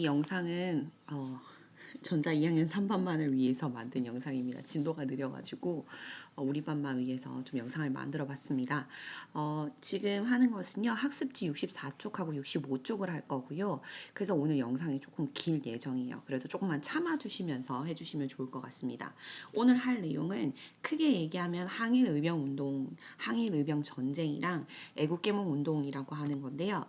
영상은 전자 2학년 3반만을 위해서 만든 영상입니다. 진도가 느려가지고 우리 반만 위해서 좀 영상을 만들어 봤습니다. 지금 하는 것은요. 학습지 64쪽하고 65쪽을 할 거고요. 그래서 오늘 영상이 조금 길 예정이에요. 그래도 조금만 참아주시면서 해주시면 좋을 것 같습니다. 오늘 할 내용은 크게 얘기하면 항일의병운동, 항일의병 전쟁이랑 애국개몽운동이라고 하는 건데요.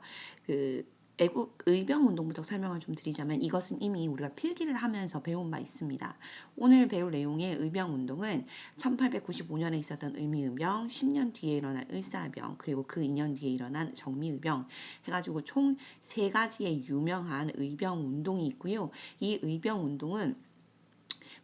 애국 의병운동부터 설명을 좀 드리자면 이것은 이미 우리가 필기를 하면서 배운 바 있습니다. 오늘 배울 내용의 의병운동은 1895년에 있었던 을미의병, 10년 뒤에 일어난 을사병, 그리고 그 2년 뒤에 일어난 정미의병 해가지고 총 3가지의 유명한 의병운동이 있고요. 이 의병운동은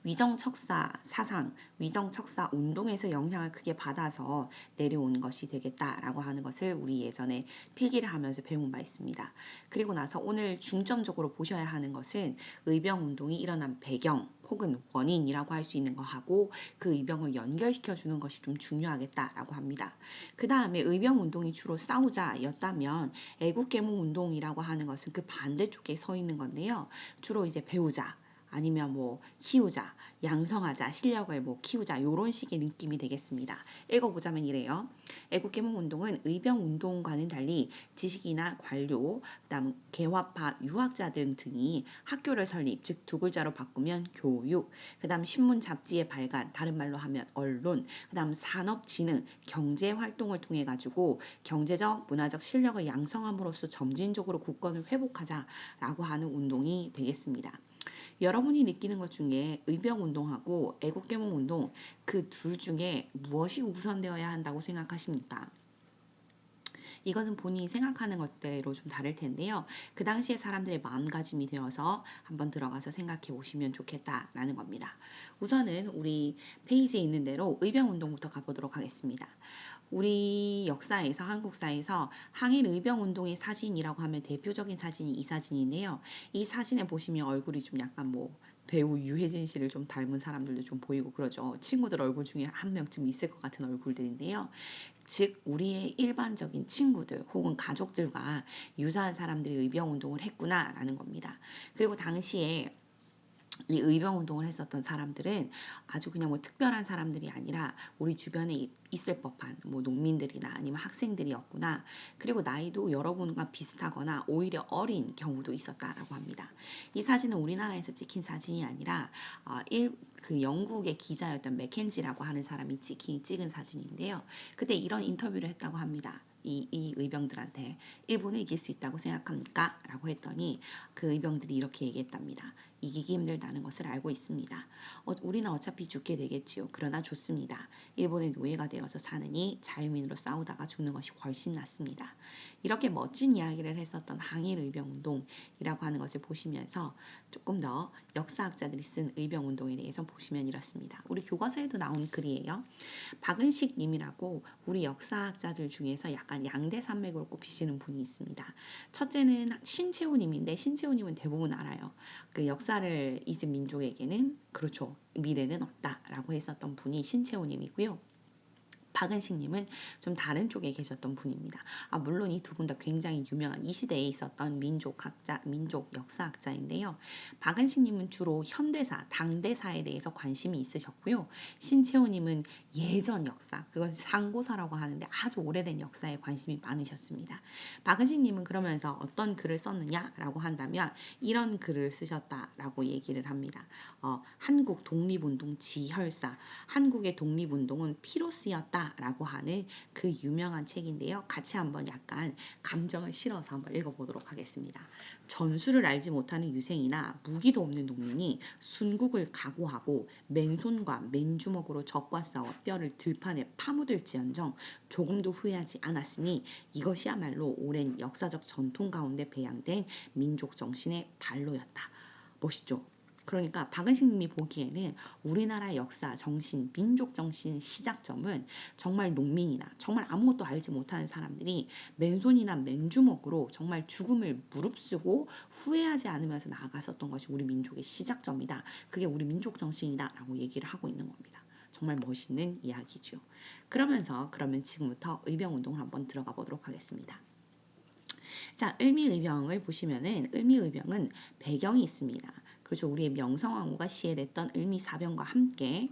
위정척사 사상, 위정척사 운동에서 영향을 크게 받아서 내려온 것이 되겠다라고 하는 것을 우리 예전에 필기를 하면서 배운 바 있습니다. 그리고 나서 오늘 중점적으로 보셔야 하는 것은 의병운동이 일어난 배경 혹은 원인이라고 할 수 있는 거하고 그 의병을 연결시켜 주는 것이 좀 중요하겠다라고 합니다. 그 다음에 의병운동이 주로 싸우자였다면 애국개몽운동이라고 하는 것은 그 반대쪽에 서 있는 건데요. 주로 이제 배우자 아니면 뭐 키우자, 양성하자, 실력을 뭐 키우자 이런 식의 느낌이 되겠습니다. 읽어보자면 이래요. 애국개몽운동은 의병운동과는 달리 지식이나 관료, 그다음 개화파 유학자들 등이 학교를 설립, 즉 두 글자로 바꾸면 교육, 그다음 신문 잡지의 발간, 다른 말로 하면 언론, 그다음 산업진흥, 경제활동을 통해 가지고 경제적, 문화적 실력을 양성함으로써 점진적으로 국권을 회복하자라고 하는 운동이 되겠습니다. 여러분이 느끼는 것 중에 의병운동하고 애국개몽운동 그 둘 중에 무엇이 우선되어야 한다고 생각하십니까? 이것은 본인이 생각하는 것대로 좀 다를 텐데요. 그 당시에 사람들의 마음가짐이 되어서 한번 들어가서 생각해 보시면 좋겠다라는 겁니다. 우선은 우리 페이지에 있는 대로 의병운동부터 가보도록 하겠습니다. 우리 역사에서 한국사에서 항일 의병운동의 사진이라고 하면 대표적인 사진이 이 사진인데요. 이 사진에 보시면 얼굴이 좀 약간 뭐 배우 유해진 씨를 좀 닮은 사람들도 좀 보이고 그러죠. 친구들 얼굴 중에 한 명쯤 있을 것 같은 얼굴들인데요. 즉 우리의 일반적인 친구들 혹은 가족들과 유사한 사람들이 의병운동을 했구나라는 겁니다. 그리고 당시에 이 의병운동을 했었던 사람들은 아주 그냥 뭐 특별한 사람들이 아니라 우리 주변에 있을 법한 뭐 농민들이나 아니면 학생들이었구나. 그리고 나이도 여러분과 비슷하거나 오히려 어린 경우도 있었다라고 합니다. 이 사진은 우리나라에서 찍힌 사진이 아니라 그 영국의 기자였던 맥켄지라고 하는 사람이 찍은 사진인데요. 그때 이런 인터뷰를 했다고 합니다. 이 의병들한테 일본을 이길 수 있다고 생각합니까? 라고 했더니 그 의병들이 이렇게 얘기했답니다. 이기기 힘들다는 것을 알고 있습니다. 우리는 어차피 죽게 되겠지요. 그러나 좋습니다. 일본의 노예가 되어서 사느니 자유민으로 싸우다가 죽는 것이 훨씬 낫습니다. 이렇게 멋진 이야기를 했었던 항일의병운동이라고 하는 것을 보시면서 조금 더 역사학자들이 쓴 의병운동에 대해서 보시면 이렇습니다. 우리 교과서에도 나온 글이에요. 박은식 님이라고 우리 역사학자들 중에서 약간 양대 산맥으로 꼽히시는 분이 있습니다. 첫째는 신채호 님인데 신채호 님은 대부분 알아요. 그 역사를 잊은 민족에게는 그렇죠. 미래는 없다라고 했었던 분이 신채호 님이고요. 박은식님은 좀 다른 쪽에 계셨던 분입니다. 물론 이 두 분 다 굉장히 유명한 이 시대에 있었던 민족학자, 민족 역사학자인데요. 박은식님은 주로 현대사, 당대사에 대해서 관심이 있으셨고요. 신채호님은 예전 역사, 그건 상고사라고 하는데 아주 오래된 역사에 관심이 많으셨습니다. 박은식님은 그러면서 어떤 글을 썼느냐라고 한다면 이런 글을 쓰셨다라고 얘기를 합니다. 한국 독립운동 지혈사, 한국의 독립운동은 피로 쓰였다 라고 하는 그 유명한 책인데요. 같이 한번 약간 감정을 실어서 한번 읽어보도록 하겠습니다. 전술을 알지 못하는 유생이나 무기도 없는 농민이 순국을 각오하고 맨손과 맨주먹으로 적과 싸워 뼈를 들판에 파묻을지언정 조금도 후회하지 않았으니 이것이야말로 오랜 역사적 전통 가운데 배양된 민족 정신의 발로였다. 멋있죠? 그러니까 박은식 님이 보기에는 우리나라 역사 정신, 민족 정신 시작점은 정말 농민이나 정말 아무것도 알지 못하는 사람들이 맨손이나 맨주먹으로 정말 죽음을 무릅쓰고 후회하지 않으면서 나아갔었던 것이 우리 민족의 시작점이다. 그게 우리 민족 정신이다 라고 얘기를 하고 있는 겁니다. 정말 멋있는 이야기죠. 그러면 지금부터 의병운동을 한번 들어가 보도록 하겠습니다. 자, 을미의병을 보시면은 을미의병은 배경이 있습니다. 그렇죠. 우리의 명성황후가 시해됐던 을미사병과 함께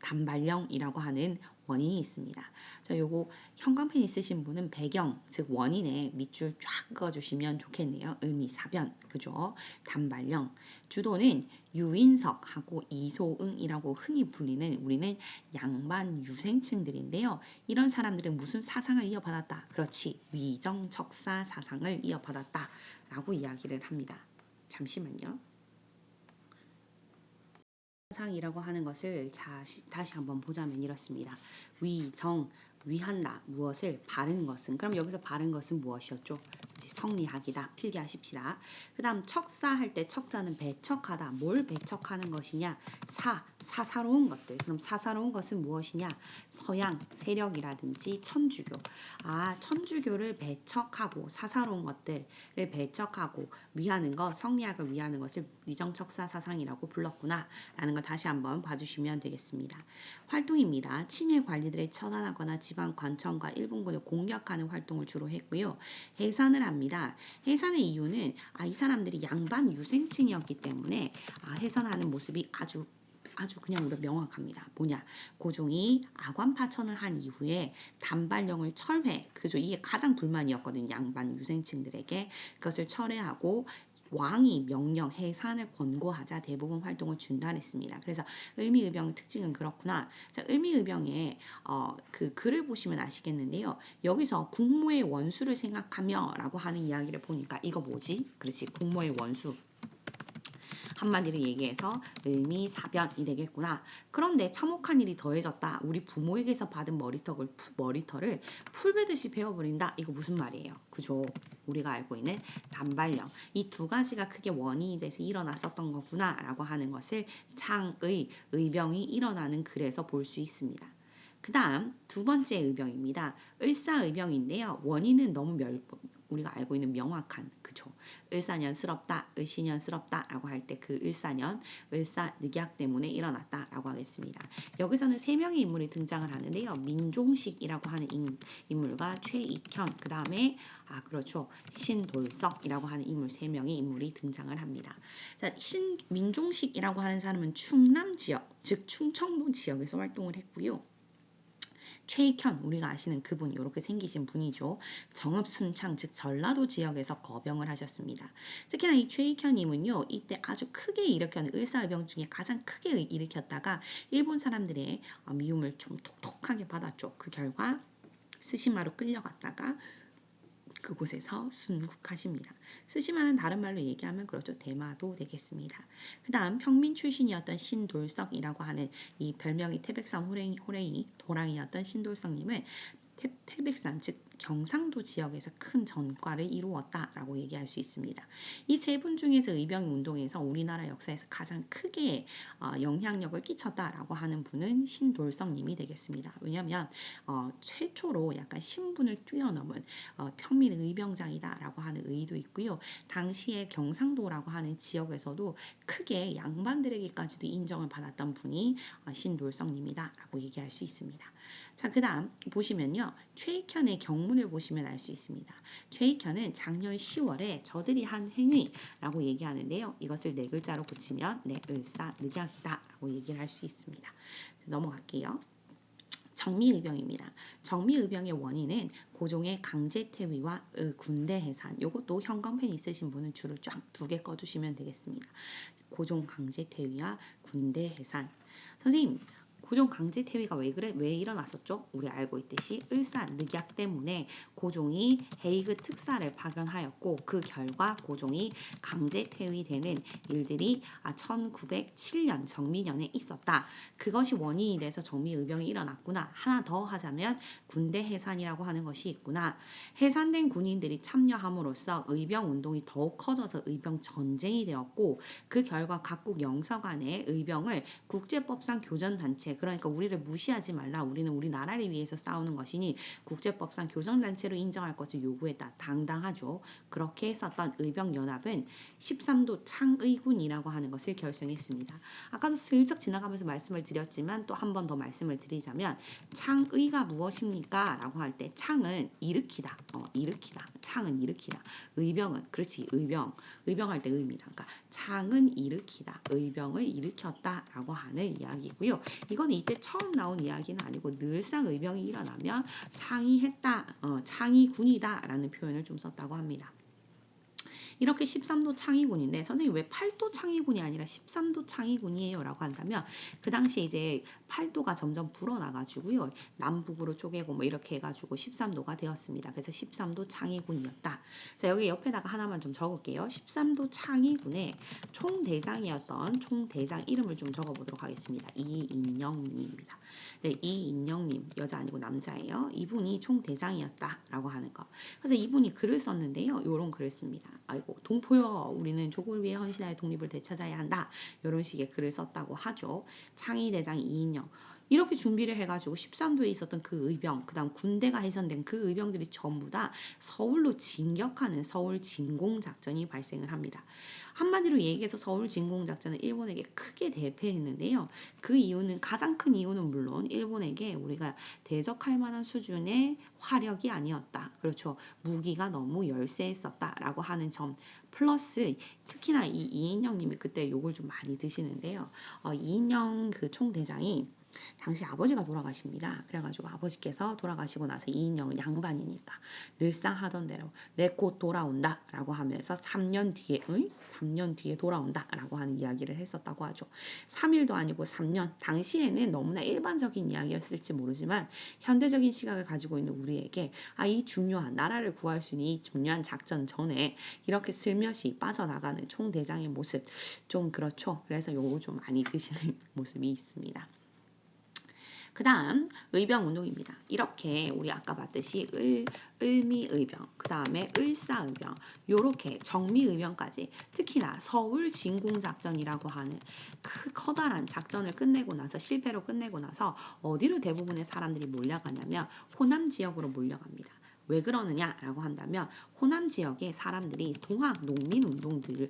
단발령이라고 하는 원인이 있습니다. 자, 요거 형광펜 있으신 분은 배경, 즉 원인에 밑줄 쫙 그어주시면 좋겠네요. 을미사변, 그죠? 단발령. 주도는 유인석하고 이소응이라고 흔히 불리는 우리는 양반 유생층들인데요. 이런 사람들은 무슨 사상을 이어받았다? 그렇지, 위정척사 사상을 이어받았다 라고 이야기를 합니다. 잠시만요. 상이라고 하는 것을 다시 한번 보자면 이렇습니다. 위정, 위한다, 무엇을 바른 것은. 그럼 여기서 바른 것은 무엇이었죠? 성리학이다. 필기하십시다. 그 다음 척사할 때 척자는 배척하다. 뭘 배척하는 것이냐? 사사로운 것들. 그럼 사사로운 것은 무엇이냐? 서양 세력이라든지 천주교. 천주교를 배척하고 사사로운 것들을 배척하고 위하는 것, 성리학을 위하는 것을 위정척사 사상이라고 불렀구나 라는 걸 다시 한번 봐주시면 되겠습니다. 활동입니다. 친일 관리들을 처단하거나 지방 관청과 일본군을 공격하는 활동을 주로 했고요. 해산을 합니다. 해산의 이유는 이 사람들이 양반 유생층이었기 때문에 해산하는 모습이 아주 그냥 우리가 명확합니다. 뭐냐? 고종이 아관 파천을 한 이후에 단발령을 철회, 그죠? 이게 가장 불만이었거든요. 양반 유생층들에게 그것을 철회하고 왕이 명령 해산을 권고하자 대부분 활동을 중단했습니다. 그래서 을미의병 특징은 그렇구나. 자, 을미의병의 그 글을 보시면 아시겠는데요. 여기서 국모의 원수를 생각하며 라고 하는 이야기를 보니까 이거 뭐지? 그렇지, 국모의 원수. 한마디로 얘기해서 을미사변이 되겠구나. 그런데 참혹한 일이 더해졌다. 우리 부모에게서 받은 머리털을 풀베듯이 베어버린다. 이거 무슨 말이에요? 그죠? 우리가 알고 있는 단발령. 이 두 가지가 크게 원인이 돼서 일어났었던 거구나 라고 하는 것을 창의, 의병이 일어나는 글에서 볼 수 있습니다. 그 다음 두 번째 의병입니다. 을사의병인데요. 원인은 너무 우리가 알고 있는 명확한, 그죠? 을사년스럽다, 을시년스럽다 라고 할 때 그 을사년, 을사늑약 때문에 일어났다 라고 하겠습니다. 여기서는 세 명의 인물이 등장을 하는데요. 민종식이라고 하는 인물과 최익현, 그 다음에 그렇죠, 신돌석이라고 하는 인물 세 명의 인물이 등장을 합니다. 자, 민종식이라고 하는 사람은 충남 지역, 즉 충청도 지역에서 활동을 했고요. 최익현, 우리가 아시는 그분, 이렇게 생기신 분이죠. 정읍순창, 즉 전라도 지역에서 거병을 하셨습니다. 특히나 이 최익현님은요, 이때 아주 크게 일으켰는 을사의병 중에 가장 크게 일으켰다가 일본 사람들의 미움을 좀 톡톡하게 받았죠. 그 결과 스시마로 끌려갔다가 그곳에서 순국하십니다. 스시마는 다른 말로 얘기하면 그렇죠. 대마도 되겠습니다. 그 다음 평민 출신이었던 신돌석이라고 하는 이 별명이 태백산 호랑이였던 신돌석님은 태백산, 즉 경상도 지역에서 큰 전과를 이루었다라고 얘기할 수 있습니다. 이 세 분 중에서 의병 운동에서 우리나라 역사에서 가장 크게 영향력을 끼쳤다라고 하는 분은 신돌석님이 되겠습니다. 왜냐하면 최초로 약간 신분을 뛰어넘은 평민 의병장이다라고 하는 의의도 있고요. 당시에 경상도라고 하는 지역에서도 크게 양반들에게까지도 인정을 받았던 분이 신돌석님이다라고 얘기할 수 있습니다. 자, 그 다음 보시면요. 최익현의 경문을 보시면 알 수 있습니다. 최익현은 작년 10월에 저들이 한 행위라고 얘기하는데요. 이것을 네 글자로 붙이면 을사늑약이다 라고 얘기를 할 수 있습니다. 넘어갈게요. 정미의병입니다. 정미의병의 원인은 고종의 강제퇴위와 군대 해산. 이것도 형광펜 있으신 분은 줄을 쫙 두 개 꺼주시면 되겠습니다. 고종 강제퇴위와 군대 해산. 선생님, 고종 강제퇴위가 왜 일어났었죠? 우리 알고 있듯이 을사늑약 때문에 고종이 헤이그 특사를 파견하였고 그 결과 고종이 강제퇴위되는 일들이 1907년 정민년에 있었다. 그것이 원인이 돼서 정미의병이 일어났구나. 하나 더 하자면 군대 해산이라고 하는 것이 있구나. 해산된 군인들이 참여함으로써 의병운동이 더욱 커져서 의병전쟁이 되었고 그 결과 각국 영사관의 의병을 국제법상 교전단체 그러니까 우리를 무시하지 말라. 우리는 우리 나라를 위해서 싸우는 것이니 국제법상 교정단체로 인정할 것을 요구했다. 당당하죠. 그렇게 했었던 의병연합은 13도 창의군이라고 하는 것을 결성했습니다. 아까도 슬쩍 지나가면서 말씀을 드렸지만 또 한 번 더 말씀을 드리자면 창의가 무엇입니까? 라고 할 때 창은 일으키다. 일으키다. 창은 일으키다. 의병은 그렇지. 의병할 때 의입니다. 그러니까 창은 일으키다. 의병을 일으켰다라고 하는 이야기고요. 이건 이때 처음 나온 이야기는 아니고 늘상 의병이 일어나면 창의했다. 창의군이다라는 표현을 좀 썼다고 합니다. 이렇게 13도 창의군인데 선생님 왜 8도 창의군이 아니라 13도 창의군이에요 라고 한다면 그 당시에 이제 8도가 점점 불어나가지고요. 남북으로 쪼개고 뭐 이렇게 해가지고 13도가 되었습니다. 그래서 13도 창의군이었다. 자, 여기 옆에다가 하나만 좀 적을게요. 13도 창의군의 총대장이었던 총대장 이름을 좀 적어보도록 하겠습니다. 이인영님입니다. 네, 이인영님 여자 아니고 남자예요. 이분이 총대장이었다라고 하는 거. 그래서 이분이 글을 썼는데요. 요런 글을 씁니다. 아이고 동포여 우리는 조국을 위해 헌신하여 독립을 되찾아야 한다. 이런 식의 글을 썼다고 하죠. 창의대장 이인영. 이렇게 준비를 해가지고 13도에 있었던 그 의병, 그 다음 군대가 해산된 그 의병들이 전부 다 서울로 진격하는 서울 진공작전이 발생을 합니다. 한마디로 얘기해서 서울 진공작전은 일본에게 크게 대패했는데요. 그 이유는 가장 큰 이유는 물론 일본에게 우리가 대적할 만한 수준의 화력이 아니었다. 그렇죠. 무기가 너무 열세했었다라고 하는 점 플러스 특히나 이 이인영님이 그때 욕을 좀 많이 드시는데요. 이인영 그 총대장이 당시 아버지가 돌아가십니다. 그래가지고 아버지께서 돌아가시고 나서 이인영은 양반이니까 늘상 하던 대로 내 곧 돌아온다 라고 하면서 3년 뒤에 돌아온다 라고 하는 이야기를 했었다고 하죠. 3일도 아니고 3년. 당시에는 너무나 일반적인 이야기였을지 모르지만 현대적인 시각을 가지고 있는 우리에게 이 중요한 나라를 구할 수 있는 이 중요한 작전 전에 이렇게 슬며시 빠져나가는 총대장의 모습 좀 그렇죠. 그래서 요거 좀 많이 드시는 모습이 있습니다. 그 다음 의병운동입니다. 이렇게 우리 아까 봤듯이 을미의병, 그 다음에 을사의병, 요렇게 정미의병까지 특히나 서울 진공작전이라고 하는 커다란 작전을 끝내고 나서 실패로 끝내고 나서 어디로 대부분의 사람들이 몰려가냐면 호남 지역으로 몰려갑니다. 왜 그러느냐라고 한다면 호남 지역에 사람들이 동학 농민 운동들의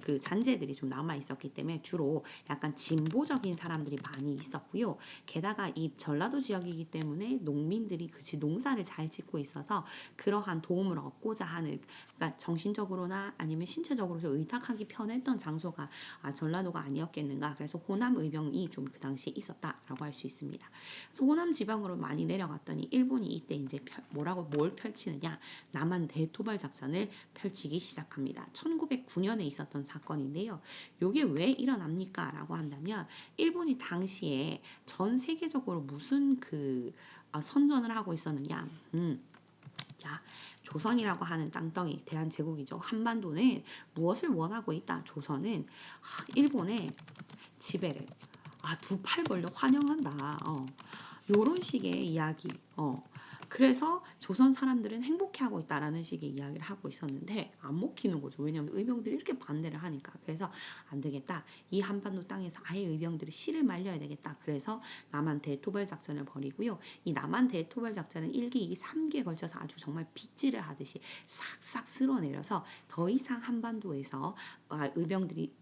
그 잔재들이 좀 남아 있었기 때문에 주로 약간 진보적인 사람들이 많이 있었고요. 게다가 이 전라도 지역이기 때문에 농민들이 그치 농사를 잘 짓고 있어서 그러한 도움을 얻고자 하는 그러니까 정신적으로나 아니면 신체적으로 의탁하기 편했던 장소가 전라도가 아니었겠는가. 그래서 호남 의병이 좀 그 당시에 있었다라고 할 수 있습니다. 그래서 호남 지방으로 많이 내려갔더니 일본이 이때 이제 뭘 펼치느냐 남한 대토발 작전을 펼치기 시작합니다. 1909년에 있었던 사건인데요. 이게 왜 일어납니까? 라고 한다면 일본이 당시에 전 세계적으로 무슨 선전을 하고 있었느냐 야, 조선이라고 하는 땅덩이 대한제국이죠. 한반도는 무엇을 원하고 있다. 조선은 일본의 지배를 두 팔 벌려 환영한다. 요런 식의 이야기. 그래서 조선 사람들은 행복해하고 있다라는 식의 이야기를 하고 있었는데 안 먹히는 거죠. 왜냐하면 의병들이 이렇게 반대를 하니까. 그래서 안 되겠다. 이 한반도 땅에서 아예 의병들이 씨를 말려야 되겠다. 그래서 남한 대토벌 작전을 벌이고요. 이 남한 대토벌 작전은 1기, 2기, 3기에 걸쳐서 아주 정말 빗질을 하듯이 싹싹 쓸어내려서 더 이상 한반도에서 의병들이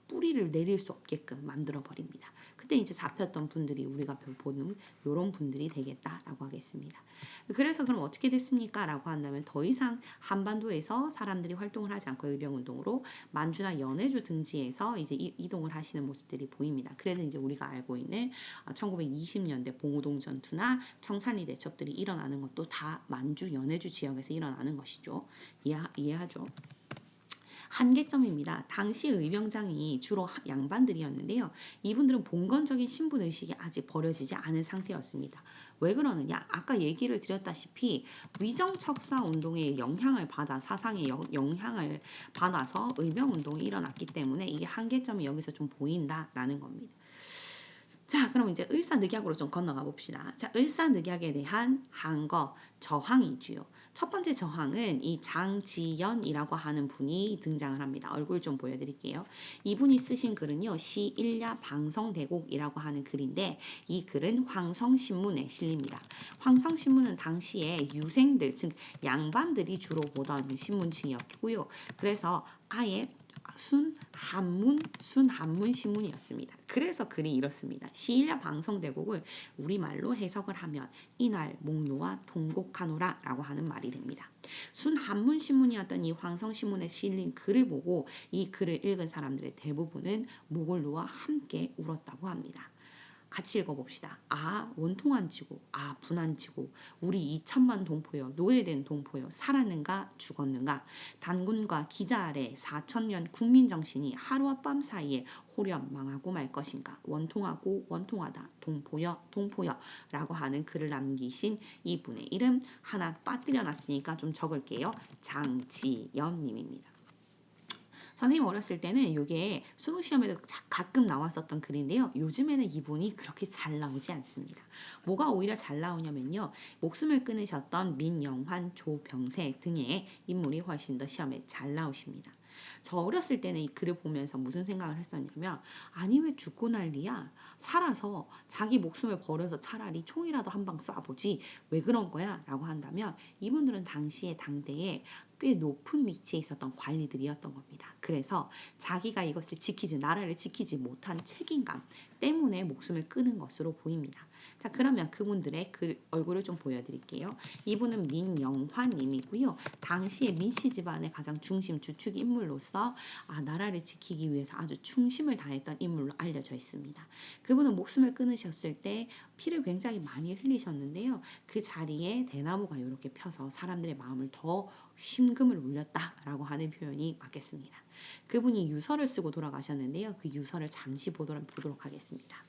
뿌리를 내릴 수 없게끔 만들어 버립니다. 그때 이제 잡혔던 분들이 우리가 보는 이런 분들이 되겠다라고 하겠습니다. 그래서 그럼 어떻게 됐습니까? 라고 한다면 더 이상 한반도에서 사람들이 활동을 하지 않고 의병운동으로 만주나 연해주 등지에서 이제 이동을 하시는 모습들이 보입니다. 그래서 이제 우리가 알고 있는 1920년대 봉오동 전투나 청산리 대첩들이 일어나는 것도 다 만주, 연해주 지역에서 일어나는 것이죠. 이해하죠? 한계점입니다. 당시 의병장이 주로 양반들이었는데요. 이분들은 봉건적인 신분의식이 아직 버려지지 않은 상태였습니다. 왜 그러느냐? 아까 얘기를 드렸다시피 위정척사 운동의 영향을 받아 사상의 영향을 받아서 의병운동이 일어났기 때문에 이게 한계점이 여기서 좀 보인다라는 겁니다. 자, 그럼 이제 을사늑약으로 좀 건너가 봅시다. 자, 을사늑약에 대한 한거, 저항이지요. 첫 번째 저항은 이 장지연이라고 하는 분이 등장을 합니다. 얼굴 좀 보여드릴게요. 이분이 쓰신 글은요, 시일야 방성대곡이라고 하는 글인데, 이 글은 황성신문에 실립니다. 황성신문은 당시에 유생들, 즉 양반들이 주로 보던 신문층이었고요. 그래서 아예 순한문 신문이었습니다. 그래서 글이 이렇습니다. 시일야 방성대곡을 우리말로 해석을 하면 이날 목요와 통곡하노라 라고 하는 말이 됩니다. 순한문 신문이었던 이 황성신문에 실린 글을 보고 이 글을 읽은 사람들의 대부분은 목을 놓아 함께 울었다고 합니다. 같이 읽어봅시다. 아, 원통한 지고, 아, 분한 지고, 우리 2천만 동포여, 노예된 동포여, 살았는가, 죽었는가, 단군과 기자 아래 4천년 국민정신이 하루와 밤 사이에 호렴 망하고 말 것인가, 원통하고 원통하다, 동포여, 동포여, 라고 하는 글을 남기신 이분의 이름 하나 빠뜨려 놨으니까 좀 적을게요. 장지연 님입니다. 선생님 어렸을 때는 이게 수능 시험에도 가끔 나왔었던 글인데요. 요즘에는 이분이 그렇게 잘 나오지 않습니다. 뭐가 오히려 잘 나오냐면요. 목숨을 끊으셨던 민영환, 조병세 등의 인물이 훨씬 더 시험에 잘 나오십니다. 저 어렸을 때는 이 글을 보면서 무슨 생각을 했었냐면 아니 왜 죽고 난리야? 살아서 자기 목숨을 버려서 차라리 총이라도 한 방 쏴보지 왜 그런 거야? 라고 한다면 이분들은 당시에 당대에 꽤 높은 위치에 있었던 관리들이었던 겁니다. 그래서 자기가 이것을 지키지, 나라를 지키지 못한 책임감 때문에 목숨을 끊은 것으로 보입니다. 자, 그러면 그분들의 얼굴을 좀 보여드릴게요. 이분은 민영환님이고요. 당시에 민씨 집안의 가장 중심 주축 인물로서 나라를 지키기 위해서 아주 충심을 다했던 인물로 알려져 있습니다. 그분은 목숨을 끊으셨을 때 피를 굉장히 많이 흘리셨는데요. 그 자리에 대나무가 이렇게 펴서 사람들의 마음을 더 심금을 울렸다라고 하는 표현이 맞겠습니다. 그분이 유서를 쓰고 돌아가셨는데요. 그 유서를 잠시 보도록 하겠습니다.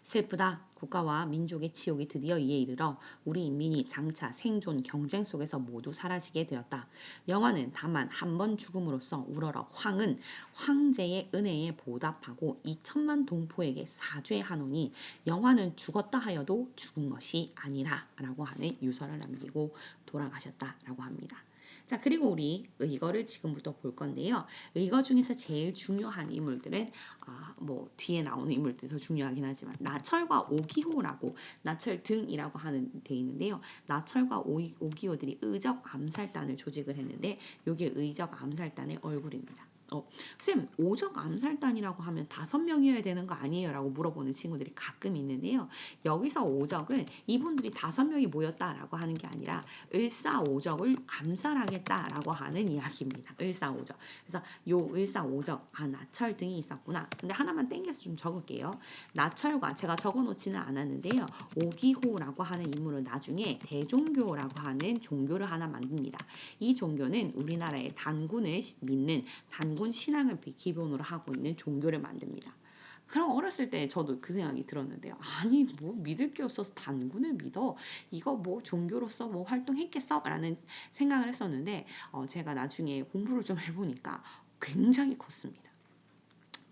슬프다. 국가와 민족의 치욕이 드디어 이에 이르러 우리 인민이 장차 생존 경쟁 속에서 모두 사라지게 되었다. 영화는 다만 한 번 죽음으로써 우러러 황은 황제의 은혜에 보답하고 2천만 동포에게 사죄하노니 영화는 죽었다 하여도 죽은 것이 아니라 라고 하는 유서를 남기고 돌아가셨다라고 합니다. 자, 그리고 우리 의거를 지금부터 볼 건데요. 의거 중에서 제일 중요한 인물들은 뭐 뒤에 나오는 인물들이 더 중요하긴 하지만 나철과 오기호라고 나철 등이라고 하는 데 있는데요. 나철과 오기호들이 의적 암살단을 조직을 했는데 이게 의적 암살단의 얼굴입니다. 쌤, 오적 암살단이라고 하면 5명이어야 되는 거 아니에요? 라고 물어보는 친구들이 가끔 있는데요. 여기서 오적은 이분들이 5명이 모였다라고 하는 게 아니라 을사오적을 암살하겠다라고 하는 이야기입니다. 을사오적. 그래서 요 을사오적, 나철 등이 있었구나. 근데 하나만 땡겨서 좀 적을게요. 나철과 제가 적어놓지는 않았는데요. 오기호라고 하는 인물은 나중에 대종교라고 하는 종교를 하나 만듭니다. 이 종교는 우리나라의 단군을 믿는 단군 신앙을 기본으로 하고 있는 종교를 만듭니다. 그럼 어렸을 때 저도 그 생각이 들었는데요. 아니 뭐 믿을 게 없어서 단군을 믿어? 이거 뭐 종교로서 뭐 활동했겠어? 라는 생각을 했었는데 제가 나중에 공부를 좀 해보니까 굉장히 컸습니다.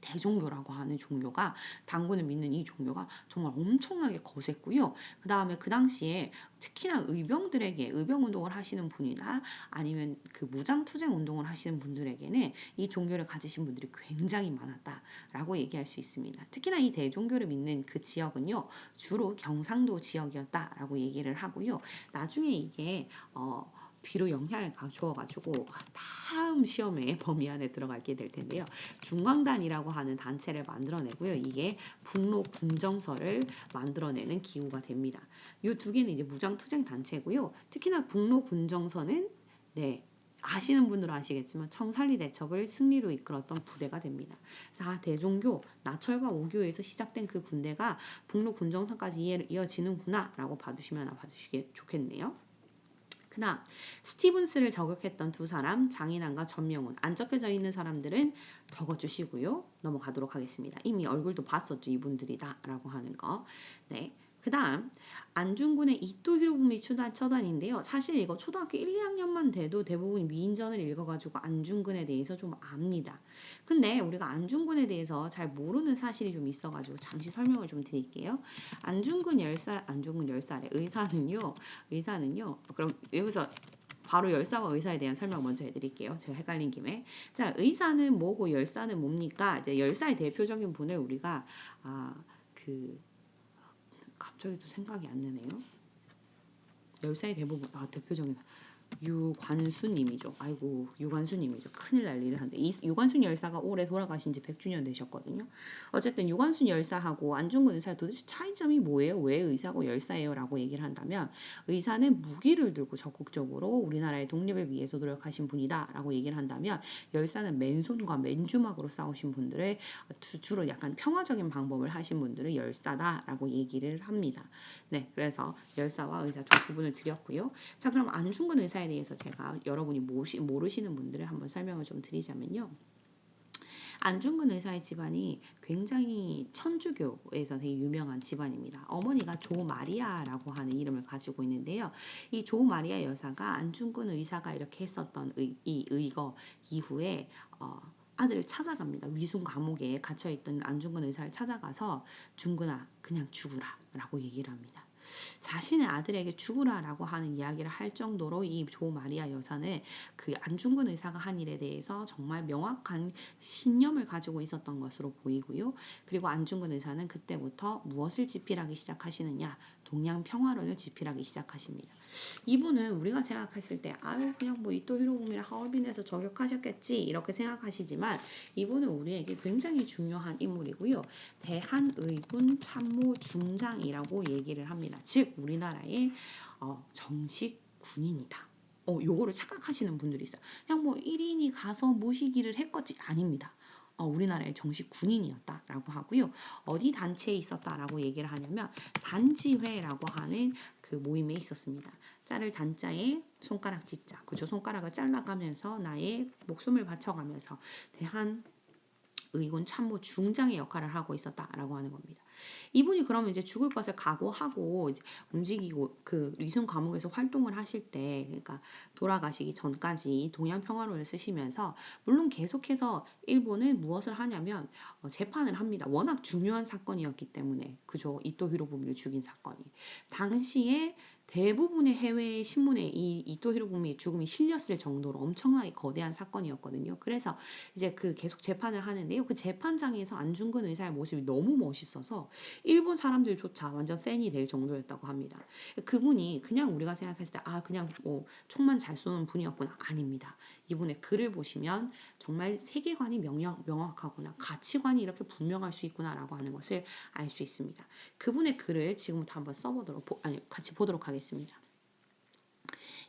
대종교라고 하는 종교가 단군을 믿는 이 종교가 정말 엄청나게 거셌고요. 그 다음에 그 당시에 특히나 의병들에게 의병운동을 하시는 분이나 아니면 그 무장투쟁 운동을 하시는 분들에게는 이 종교를 가지신 분들이 굉장히 많았다라고 얘기할 수 있습니다. 특히나 이 대종교를 믿는 그 지역은요. 주로 경상도 지역이었다라고 얘기를 하고요. 나중에 이게 뒤로 영향을 주어가지고 다음 시험의 범위 안에 들어가게 될 텐데요. 중광단이라고 하는 단체를 만들어내고요. 이게 북로 군정서를 만들어내는 기구가 됩니다. 이 두 개는 이제 무장투쟁 단체고요. 특히나 북로 군정서는 아시는 분들은 아시겠지만 청산리 대첩을 승리로 이끌었던 부대가 됩니다. 그래서 대종교, 나철과 오교에서 시작된 그 군대가 북로 군정서까지 이어지는구나 라고 봐주시면 봐주시기 좋겠네요. 그다음 스티븐스를 저격했던 두 사람 장인환과 전명훈 안 적혀져 있는 사람들은 적어주시고요. 넘어가도록 하겠습니다. 이미 얼굴도 봤었죠. 이분들이다 라고 하는 거. 네. 그 다음 안중근의 이토 히로부미 처단인데요. 사실 이거 초등학교 1, 2학년만 돼도 대부분 위인전을 읽어가지고 안중근에 대해서 좀 압니다. 근데 우리가 안중근에 대해서 잘 모르는 사실이 좀 있어가지고 잠시 설명을 좀 드릴게요. 안중근 열사래. 의사는요. 그럼 여기서 바로 열사와 의사에 대한 설명 먼저 해드릴게요. 제가 헷갈린 김에. 자, 의사는 뭐고 열사는 뭡니까? 이제 열사의 대표적인 분을 우리가 갑자기 또 생각이 안 나네요. 열사의 대표적인 유관수님이죠. 아이고, 유관수님이죠. 큰일 날 일을 한데. 이 유관순 열사가 올해 돌아가신 지 100주년 되셨거든요. 어쨌든 유관순 열사하고 안중근 의사 도대체 차이점이 뭐예요? 왜 의사고 열사예요? 라고 얘기를 한다면 의사는 무기를 들고 적극적으로 우리나라의 독립을 위해서 노력하신 분이다 라고 얘기를 한다면 열사는 맨손과 맨주먹으로 싸우신 분들을 주로 약간 평화적인 방법을 하신 분들을 열사다 라고 얘기를 합니다. 네, 그래서 열사와 의사 좀 구분을 드렸고요. 자, 그럼 안중근 의사에 대해서 제가 여러분이 모르시는 분들을 한번 설명을 좀 드리자면요. 안중근 의사의 집안이 굉장히 천주교에서 되게 유명한 집안입니다. 어머니가 조마리아라고 하는 이름을 가지고 있는데요. 이 조마리아 여사가 안중근 의사가 이렇게 했었던 이 의거 이후에 아들을 찾아갑니다. 위순 감옥에 갇혀있던 안중근 의사를 찾아가서 중근아 그냥 죽으라 라고 얘기를 합니다. 자신의 아들에게 죽으라라고 하는 이야기를 할 정도로 이 조마리아 여사는 그 안중근 의사가 한 일에 대해서 정말 명확한 신념을 가지고 있었던 것으로 보이고요. 그리고 안중근 의사는 그때부터 무엇을 집필하기 시작하시느냐? 동양 평화론을 집필하기 시작하십니다. 이분은 우리가 생각했을 때 아유 그냥 뭐 이토 히로부미를 하얼빈에서 저격하셨겠지 이렇게 생각하시지만 이분은 우리에게 굉장히 중요한 인물이고요. 대한의군 참모 중장이라고 얘기를 합니다. 즉 우리나라의 정식 군인이다. 요거를 착각하시는 분들이 있어요. 그냥 뭐 1인이 가서 모시기를 했겠지 아닙니다. 우리나라의 정식 군인이었다라고 하고요. 어디 단체에 있었다라고 얘기를 하냐면 단지회라고 하는 그 모임에 있었습니다. 자를 단자에 손가락 짓자. 그죠? 손가락을 잘라가면서 나의 목숨을 바쳐가면서 대한 의군 참모 중장의 역할을 하고 있었다라고 하는 겁니다. 이분이 그러면 이제 죽을 것을 각오하고 이제 움직이고 그 위순 감옥에서 활동을 하실 때, 그러니까 돌아가시기 전까지 동양 평화론을 쓰시면서 물론 계속해서 일본은 무엇을 하냐면 재판을 합니다. 워낙 중요한 사건이었기 때문에 그죠? 이토 히로부미를 죽인 사건이 당시에 대부분의 해외 신문에 이 이토 히로부미의 죽음이 실렸을 정도로 엄청나게 거대한 사건이었거든요. 그래서 이제 그 계속 재판을 하는데요. 그 재판장에서 안중근 의사의 모습이 너무 멋있어서 일본 사람들조차 완전 팬이 될 정도였다고 합니다. 그분이 그냥 우리가 생각했을 때 그냥 뭐 총만 잘 쏘는 분이었구나. 아닙니다. 이분의 글을 보시면 정말 세계관이 명확하구나. 가치관이 이렇게 분명할 수 있구나라고 하는 것을 알 수 있습니다. 그분의 글을 지금부터 한번 같이 보도록 하겠습니다.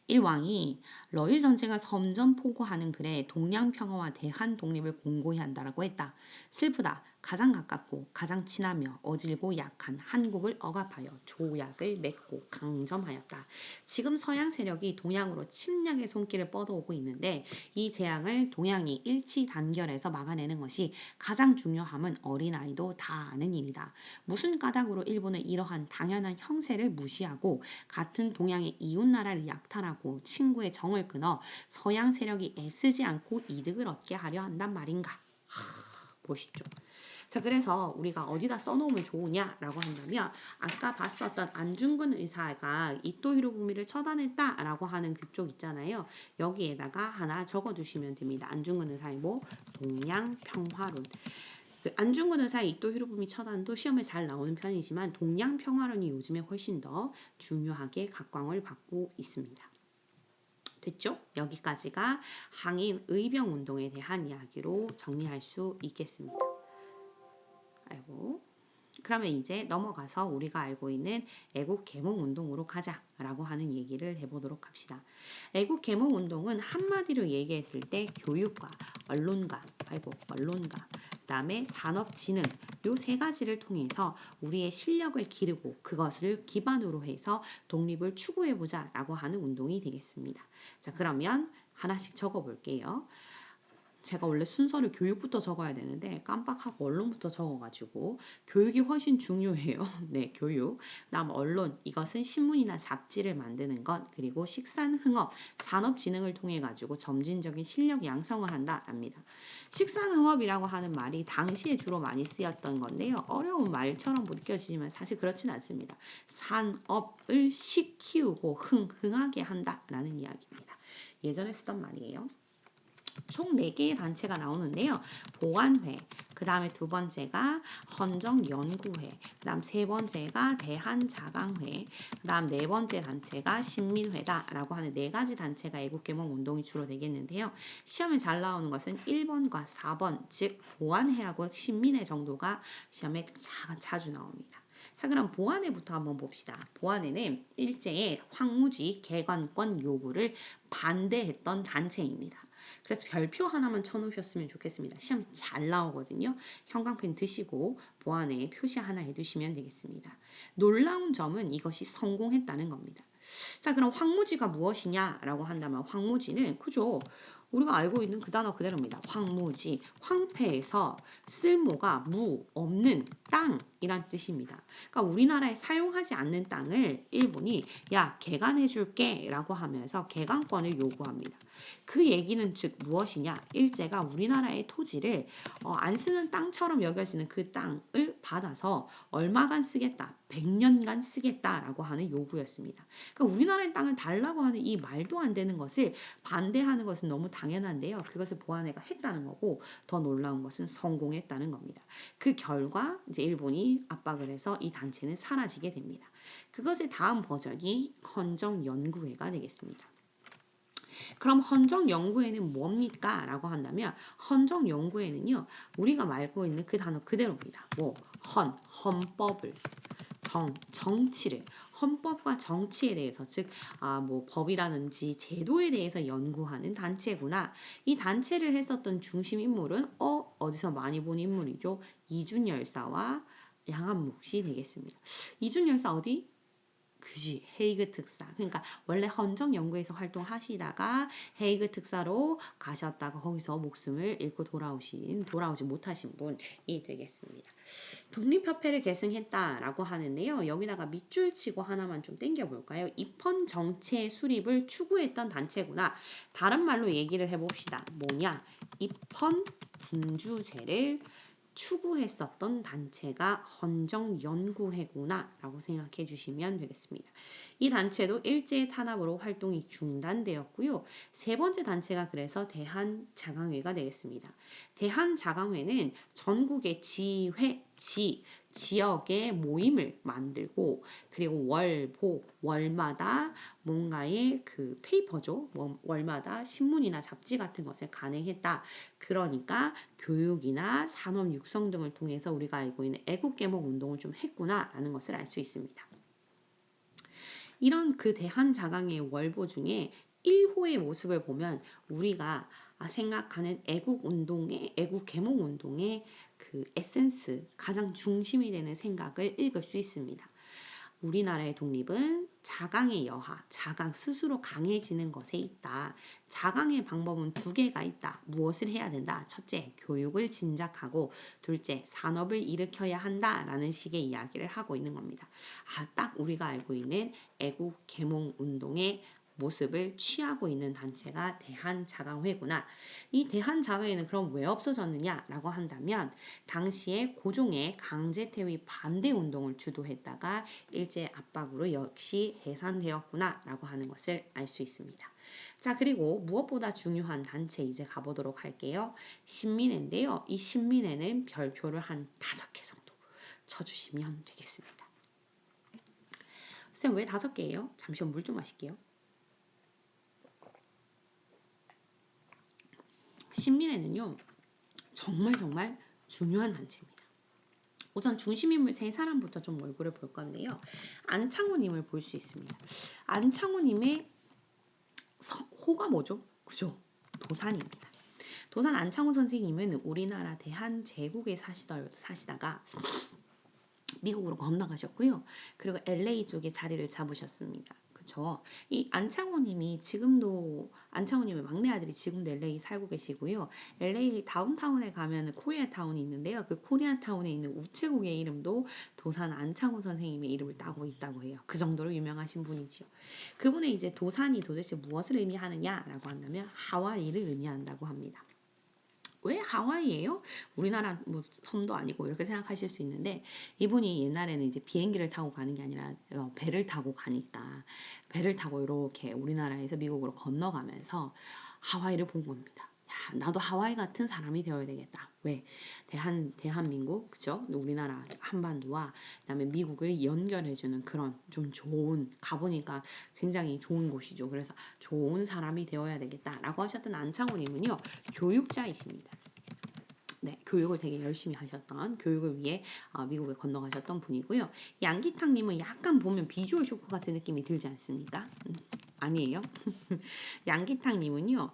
일왕이 러일 전쟁을 선전포고하는 글에 동양 평화와 대한 독립을 공고히 한다라고 했다. 슬프다. 가장 가깝고 가장 친하며 어질고 약한 한국을 억압하여 조약을 맺고 강점하였다. 지금 서양 세력이 동양으로 침략의 손길을 뻗어오고 있는데 이 재앙을 동양이 일치 단결해서 막아내는 것이 가장 중요함은 어린아이도 다 아는 일이다. 무슨 까닭으로 일본은 이러한 당연한 형세를 무시하고 같은 동양의 이웃나라를 약탈하고 친구의 정을 끊어 서양 세력이 애쓰지 않고 이득을 얻게 하려 한단 말인가. 멋있죠. 자, 그래서 우리가 어디다 써놓으면 좋으냐라고 한다면 아까 봤었던 안중근 의사가 이토 히로부미를 처단했다라고 하는 그쪽 있잖아요. 여기에다가 하나 적어두시면 됩니다. 안중근 의사의 동양 평화론. 안중근 의사의 이토 히로부미 처단도 시험에 잘 나오는 편이지만 동양 평화론이 요즘에 훨씬 더 중요하게 각광을 받고 있습니다. 됐죠? 여기까지가 항일 의병 운동에 대한 이야기로 정리할 수 있겠습니다. 그러면 이제 넘어가서 우리가 알고 있는 애국 개몽 운동으로 가자라고 하는 얘기를 해보도록 합시다. 애국 개몽 운동은 한마디로 얘기했을 때 교육과 언론과 그다음에 산업진흥 요 세 가지를 통해서 우리의 실력을 기르고 그것을 기반으로 해서 독립을 추구해보자라고 하는 운동이 되겠습니다. 자, 그러면 하나씩 적어볼게요. 제가 원래 순서를 교육부터 적어야 되는데 깜빡하고 언론부터 적어가지고 교육이 훨씬 중요해요. 네, 교육. 다음 언론. 이것은 신문이나 잡지를 만드는 것. 그리고 식산흥업, 산업진흥을 통해 가지고 점진적인 실력 양성을 한다랍니다. 식산흥업이라고 하는 말이 당시에 주로 많이 쓰였던 건데요. 어려운 말처럼 느껴지지만 사실 그렇진 않습니다. 산업을 키우고 흥하게 한다라는 이야기입니다. 예전에 쓰던 말이에요. 총 4개의 단체가 나오는데요. 보안회, 그 다음에 두 번째가 헌정연구회, 그 다음 세 번째가 대한자강회, 그 다음 네 번째 단체가 신민회다라고 하는 4가지 단체가 애국개몽운동이 주로 되겠는데요. 시험에 잘 나오는 것은 1번과 4번, 즉 보안회하고 신민회 정도가 시험에 자주 나옵니다. 자, 그럼 보안회부터 한번 봅시다. 보안회는 일제의 황무지 개관권 요구를 반대했던 단체입니다. 그래서 별표 하나만 쳐놓으셨으면 좋겠습니다. 시험이 잘 나오거든요. 형광펜 드시고 보안에 표시 하나 해두시면 되겠습니다. 놀라운 점은 이것이 성공했다는 겁니다. 자, 그럼 황무지가 무엇이냐라고 한다면 황무지는 그죠? 우리가 알고 있는 그 단어 그대로입니다. 황무지, 황폐에서 쓸모가 없는 땅이란 뜻입니다. 그러니까 우리나라에 사용하지 않는 땅을 일본이 야, 개간해 줄게 라고 하면서 개간권을 요구합니다. 그 얘기는 즉 무엇이냐? 일제가 우리나라의 토지를 안 쓰는 땅처럼 여겨지는 그 땅을 받아서 얼마간 쓰겠다? 100년간 쓰겠다라고 하는 요구였습니다. 그러니까 우리나라의 땅을 달라고 하는 이 말도 안 되는 것을 반대하는 것은 너무 당연한데요. 그것을 보안회가 했다는 거고 더 놀라운 것은 성공했다는 겁니다. 그 결과 이제 일본이 압박을 해서 이 단체는 사라지게 됩니다. 그것의 다음 버전이 헌정연구회가 되겠습니다. 그럼 헌정연구회는 뭡니까? 라고 한다면 헌정연구회는요. 우리가 알고 있는 그 단어 그대로입니다. 헌법을 정치를 헌법과 정치에 대해서 즉 법이라든지 제도에 대해서 연구하는 단체구나. 이 단체를 했었던 중심 인물은 어디서 많이 본 인물이죠? 이준열사와 양한묵씨 되겠습니다. 이준열사 어디? 그지 헤이그 특사. 그러니까 원래 헌정연구에서 활동하시다가 헤이그 특사로 가셨다가 거기서 목숨을 잃고 돌아오지 못하신 분이 되겠습니다. 독립협회를 계승했다라고 하는데요. 여기다가 밑줄 치고 하나만 좀 땡겨볼까요? 입헌 정체 수립을 추구했던 단체구나. 다른 말로 얘기를 해봅시다. 뭐냐? 입헌 군주제를 추구했었던 단체가 헌정연구회구나 라고 생각해 주시면 되겠습니다. 이 단체도 일제의 탄압으로 활동이 중단되었고요. 세 번째 단체가 그래서 대한자강회가 되겠습니다. 대한자강회는 전국의 지역의 모임을 만들고 그리고 월마다 뭔가의 그 페이퍼죠. 월마다 신문이나 잡지 같은 것을 간행했다. 그러니까 교육이나 산업 육성 등을 통해서 우리가 알고 있는 애국개몽 운동을 좀 했구나라는 것을 알 수 있습니다. 이런 그 대한자강의 월보 중에 1호의 모습을 보면 우리가 생각하는 애국개몽운동의 그 에센스, 가장 중심이 되는 생각을 읽을 수 있습니다. 우리나라의 독립은 자강의 여하, 자강 스스로 강해지는 것에 있다. 자강의 방법은 2개가 있다. 무엇을 해야 된다? 첫째, 교육을 진작하고 둘째, 산업을 일으켜야 한다라는 식의 이야기를 하고 있는 겁니다. 딱 우리가 알고 있는 애국개몽운동의 모습을 취하고 있는 단체가 대한자강회구나. 이 대한자강회는 그럼 왜 없어졌느냐라고 한다면 당시에 고종의 강제퇴위 반대운동을 주도했다가 일제 압박으로 역시 해산되었구나라고 하는 것을 알 수 있습니다. 자, 그리고 무엇보다 중요한 단체 이제 가보도록 할게요. 신민회인데요. 이 신민회는 별표를 한 5개 정도 쳐주시면 되겠습니다. 쌤, 왜 5개예요? 잠시만 물 좀 마실게요. 신민회는요. 정말 중요한 단체입니다. 우선 중심인물 3사람부터 좀 얼굴을 볼 건데요. 안창호님을 볼 수 있습니다. 안창호님의 호가 뭐죠? 그죠? 도산입니다. 도산 안창호 선생님은 우리나라 대한제국에 사시다가 미국으로 건너가셨고요. 그리고 LA 쪽에 자리를 잡으셨습니다. 이 안창호님이 지금도 안창호님의 막내 아들이 지금도 LA 살고 계시고요. LA 다운타운에 가면 코리아타운이 있는데요. 그 코리아타운에 있는 우체국의 이름도 도산 안창호 선생님의 이름을 따고 있다고 해요. 그 정도로 유명하신 분이지요. 그분의 이제 도산이 도대체 무엇을 의미하느냐라고 한다면 하와이를 의미한다고 합니다. 왜 하와이예요? 우리나라 뭐 섬도 아니고 이렇게 생각하실 수 있는데 이분이 옛날에는 이제 비행기를 타고 가는 게 아니라 배를 타고 가니까 배를 타고 이렇게 우리나라에서 미국으로 건너가면서 하와이를 본 겁니다. 야, 나도 하와이 같은 사람이 되어야 되겠다. 왜? 대한민국, 그죠? 우리나라 한반도와 그다음에 미국을 연결해주는 그런 좀 좋은, 가보니까 굉장히 좋은 곳이죠. 그래서 좋은 사람이 되어야 되겠다라고 하셨던 안창호님은요, 교육자이십니다. 네, 교육을 되게 열심히 하셨던, 교육을 위해 미국에 건너가셨던 분이고요. 양기탁님은 약간 보면 비주얼 쇼크 같은 느낌이 들지 않습니까? 아니에요. 양기탁님은요,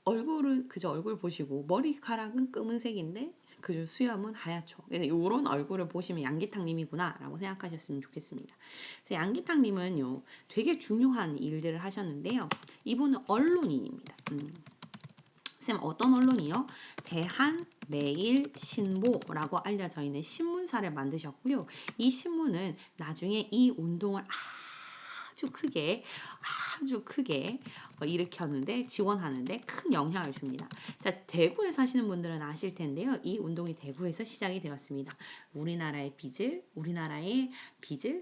얼굴은 그저 얼굴 보시고 머리카락은 검은색인데 그저 수염은 하얗죠. 이런 얼굴을 보시면 양기탁님이구나라고 생각하셨으면 좋겠습니다. 그래서 양기탁님은요, 되게 중요한 일들을 하셨는데요. 이분은 언론인입니다. 쌤 어떤 언론이요? 대한매일신보라고 알려져 있는 신문사를 만드셨고요. 이 신문은 나중에 이 운동을 아주 크게 일으켰는데 지원하는데 큰 영향을 줍니다. 자, 대구에 사시는 분들은 아실 텐데요. 이 운동이 대구에서 시작이 되었습니다. 우리나라의 빚을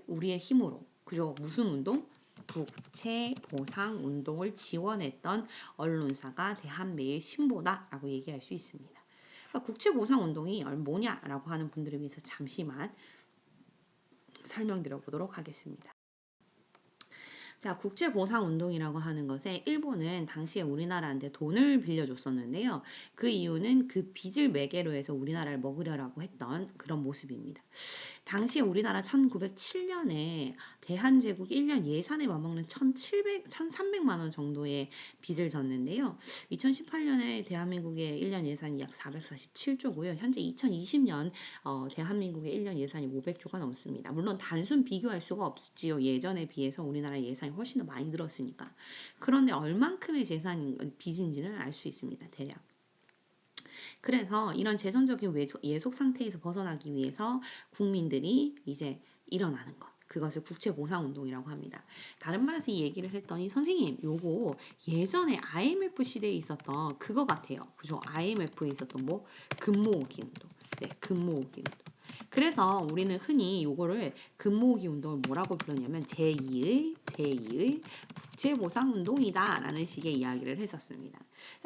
우리의 힘으로. 그죠? 무슨 운동? 국채보상운동을 지원했던 언론사가 대한매일신보다라고 얘기할 수 있습니다. 그러니까 국채보상운동이 뭐냐라고 하는 분들을 위해서 잠시만 설명드려 보도록 하겠습니다. 자, 국제보상운동이라고 하는 것에 일본은 당시에 우리나라한테 돈을 빌려줬었는데요. 그 이유는 그 빚을 매개로 해서 우리나라를 먹으려고 했던 그런 모습입니다. 당시에 우리나라 1907년에 대한제국 1년 예산에 맞먹는 1,300만 원 정도의 빚을 졌는데요. 2018년에 대한민국의 1년 예산이 약 447조고요. 현재 2020년 대한민국의 1년 예산이 500조가 넘습니다. 물론 단순 비교할 수가 없지요. 예전에 비해서 우리나라 예산이 훨씬 더 많이 늘었으니까. 그런데 얼만큼의 빚인지는 알 수 있습니다. 대략. 그래서 이런 재정적인 예속 상태에서 벗어나기 위해서 국민들이 이제 일어나는 것. 그것을 국채보상운동이라고 합니다. 다른 말에서 이 얘기를 했더니 선생님 요거 예전에 IMF 시대에 있었던 그거 같아요. 그죠? IMF에 있었던 뭐 금모으기 운동. 네, 금모으기 운동. 그래서 우리는 흔히 요거를 금모으기 운동을 뭐라고 불렀냐면 제2의 국채보상운동이다 라는 식의 이야기를 했었습니다.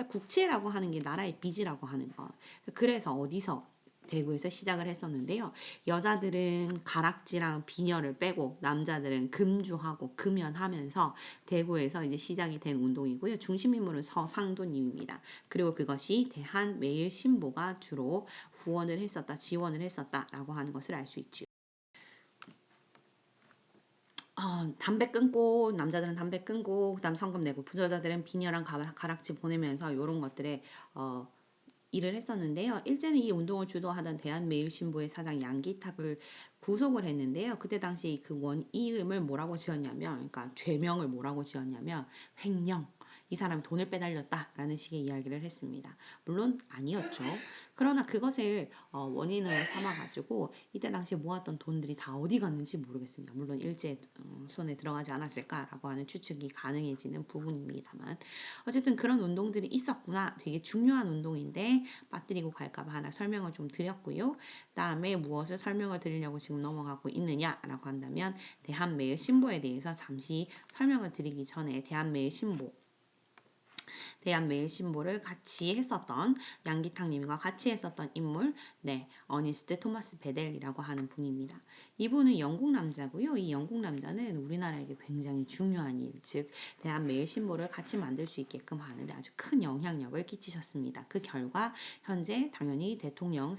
국채라고 하는 게 나라의 빚이라고 하는 것. 그래서 어디서? 대구에서 시작을 했었는데요. 여자들은 가락지랑 비녀를 빼고 남자들은 금주하고 금연하면서 대구에서 이제 시작이 된 운동이고요. 중심 인물은 서상도님입니다. 그리고 그것이 대한매일신보가 주로 지원을 했었다라고 하는 것을 알 수 있죠. 담배 끊고 남자들은 담배 끊고 그다음 성금 내고 부자들은 비녀랑 가락지 보내면서 이런 것들에 일을 했었는데요. 일제는 이 운동을 주도하던 대한매일신보의 사장 양기탁을 구속을 했는데요. 그때 당시 그 이름을 뭐라고 지었냐면, 그러니까 죄명을 뭐라고 지었냐면 횡령. 이 사람이 돈을 빼달렸다라는 식의 이야기를 했습니다. 물론 아니었죠. 그러나 그것을 원인을 삼아가지고 이때 당시에 모았던 돈들이 다 어디 갔는지 모르겠습니다. 물론 일제 손에 들어가지 않았을까라고 하는 추측이 가능해지는 부분입니다만 어쨌든 그런 운동들이 있었구나. 되게 중요한 운동인데 빠뜨리고 갈까봐 하나 설명을 좀 드렸고요. 다음에 무엇을 설명을 드리려고 지금 넘어가고 있느냐라고 한다면 대한매일신보에 대해서 잠시 설명을 드리기 전에 대한매일신보를 같이 했었던 양기탁님과 같이 했었던 인물, 네, 어니스트 토마스 베델이라고 하는 분입니다. 이분은 영국 남자고요. 이 영국 남자는 우리나라에게 굉장히 중요한 일, 즉 대한매일신보를 같이 만들 수 있게끔 하는데 아주 큰 영향력을 끼치셨습니다. 그 결과 현재 당연히 대통령이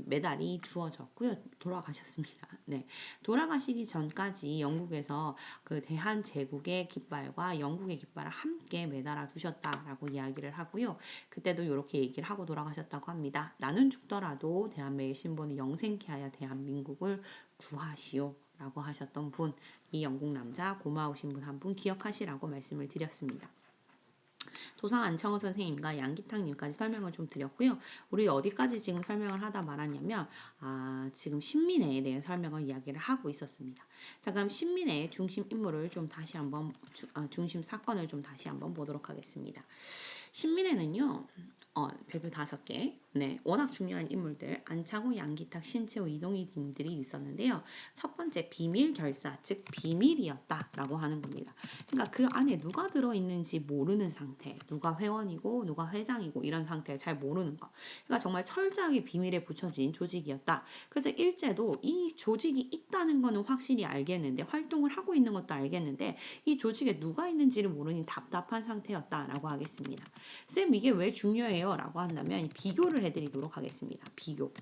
메달이 주어졌고요. 돌아가셨습니다. 네, 돌아가시기 전까지 영국에서 그 대한제국의 깃발과 영국의 깃발을 함께 매달아 두셨다라고 이야기를 하고요. 그때도 이렇게 얘기를 하고 돌아가셨다고 합니다. 나는 죽더라도 대한민국의 신분이 영생케 하여 대한민국을 구하시오 라고 하셨던 분, 이 영국 남자 고마우신 분 한 분 기억하시라고 말씀을 드렸습니다. 도상 안창호 선생님과 양기탁님까지 설명을 좀 드렸고요. 우리 어디까지 지금 설명을 하다 말았냐면 지금 신민회에 대한 설명을 이야기를 하고 있었습니다. 자, 그럼 신민회의 중심 인물을 좀 다시 한번 중심 사건을 좀 다시 한번 보도록 하겠습니다. 신민회는요. 별표 5개. 네, 워낙 중요한 인물들 안창호, 양기탁, 신채호, 이동희 등들이 있었는데요. 첫 번째 비밀 결사, 즉 비밀이었다라고 하는 겁니다. 그러니까 그 안에 누가 들어있는지 모르는 상태, 누가 회원이고 누가 회장이고 이런 상태를 잘 모르는 거. 그러니까 정말 철저하게 비밀에 붙여진 조직이었다. 그래서 일제도 이 조직이 있다는 거는 확실히 알겠는데 활동을 하고 있는 것도 알겠는데 이 조직에 누가 있는지를 모르니 답답한 상태였다라고 하겠습니다. 쌤 이게 왜 중요해요? 라고 한다면 비교를 해드리도록 하겠습니다. 비교.